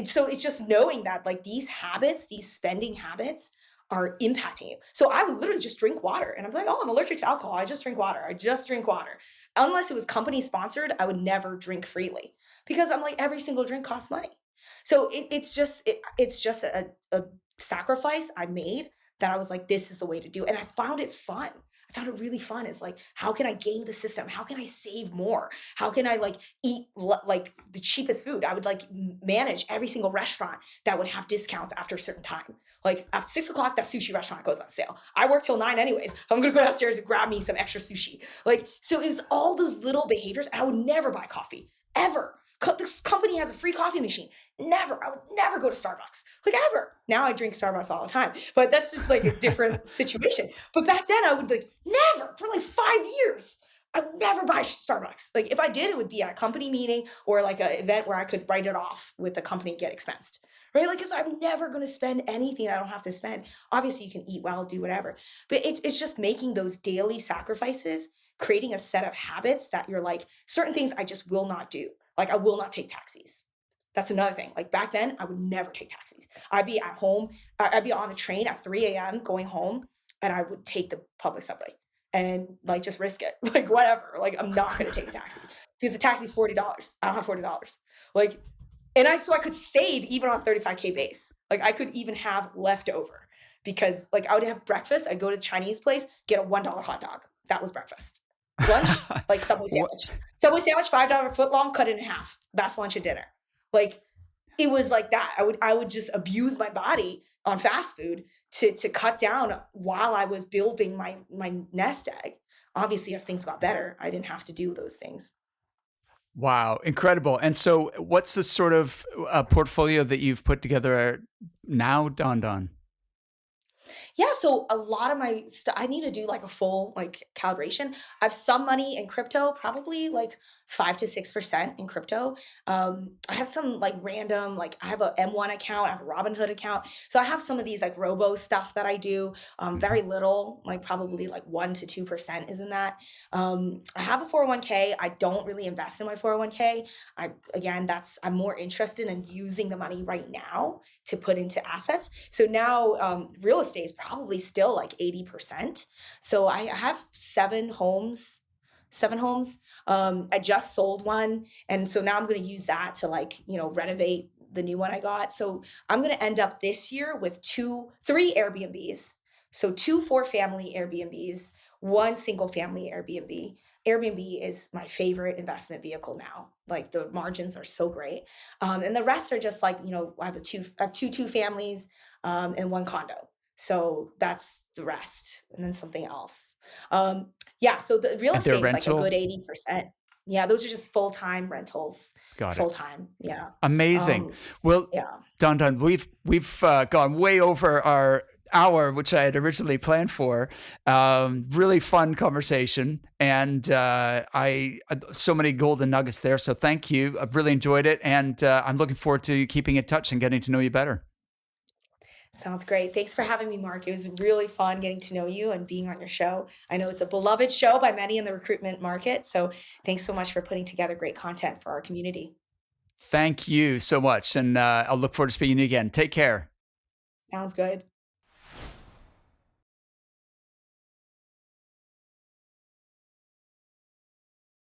So it's just knowing that like these habits, these spending habits are impacting you. So I would literally just drink water and I'm like, oh, I'm allergic to alcohol. I just drink water. I just drink water. Unless it was company sponsored, I would never drink freely because I'm like, every single drink costs money. So it's just a sacrifice I made that I was like, this is the way to do it. And I found it fun. I found it really fun. It's like, how can I game the system? How can I save more? How can I like eat like the cheapest food? I would like manage every single restaurant that would have discounts after a certain time. Like at 6 o'clock, that sushi restaurant goes on sale. I work till 9 anyways. I'm going to go downstairs and grab me some extra sushi. Like, so it was all those little behaviors. And I would never buy coffee ever. This company has a free coffee machine. Never. I would never go to Starbucks. Like ever. Now I drink Starbucks all the time, but that's just like a different situation. But back then I would like never for like 5 years. I would never buy Starbucks. Like if I did, it would be at a company meeting or like an event where I could write it off with the company and get expensed. Right? Like, cause I'm never going to spend anything I don't have to spend. Obviously you can eat well, do whatever, but it's just making those daily sacrifices, creating a set of habits that you're like, certain things I just will not do. Like I will not take taxis. That's another thing. Like back then, I would never take taxis. I'd be at home. I'd be on the train at 3 a.m. going home, and I would take the public subway and like just risk it. Like whatever. Like I'm not going to take a taxi because the taxi's $40. I don't have $40. Like, so I could save even on 35K base. Like I could even have leftover because like I would have breakfast. I'd go to the Chinese place, get a $1 hot dog. That was breakfast. Lunch, like Subway sandwich. Subway sandwich, $5 foot long, cut it in half. That's lunch and dinner. Like it was like that. I would just abuse my body on fast food to cut down while I was building my nest egg. Obviously, as things got better, I didn't have to do those things. Wow, incredible. And so what's the sort of portfolio that you've put together now, Dandan? Yeah, so a lot of my stuff, I need to do like a full like calibration. I have some money in crypto, probably like 5 to 6% in crypto. I have some like random, like I have a M1 account, I have a Robinhood account. So I have some of these like robo stuff that I do. Very little, like probably like 1 to 2% is in that. I have a 401k. I don't really invest in my 401k. I'm more interested in using the money right now to put into assets. So now real estate is probably still like 80%. So I have 7 homes. I just sold one. And so now I'm going to use that to like, renovate the new one I got. So I'm going to end up this year with 3 Airbnbs. So 2 4-family Airbnbs, 1 single family Airbnb. Airbnb is my favorite investment vehicle now. Like the margins are so great. And the rest are just like, I have 2 families and 1 condo. So that's the rest. And then something else. Yeah. So the real And their estate is like a rental? good 80%. Yeah. Those are just full-time rentals. Got it. Full-time. Yeah. Amazing. Um, Well, yeah. Dandan, we've gone way over our hour, which I had originally planned for. Really fun conversation, and I so many golden nuggets there. So thank you. I've really enjoyed it, and I'm looking forward to keeping in touch and getting to know you better. Sounds great. Thanks for having me, Mark. It was really fun getting to know you and being on your show. I know it's a beloved show by many in the recruitment market. So thanks so much for putting together great content for our community. Thank you so much, and I'll look forward to speaking to you again. Take care. Sounds good.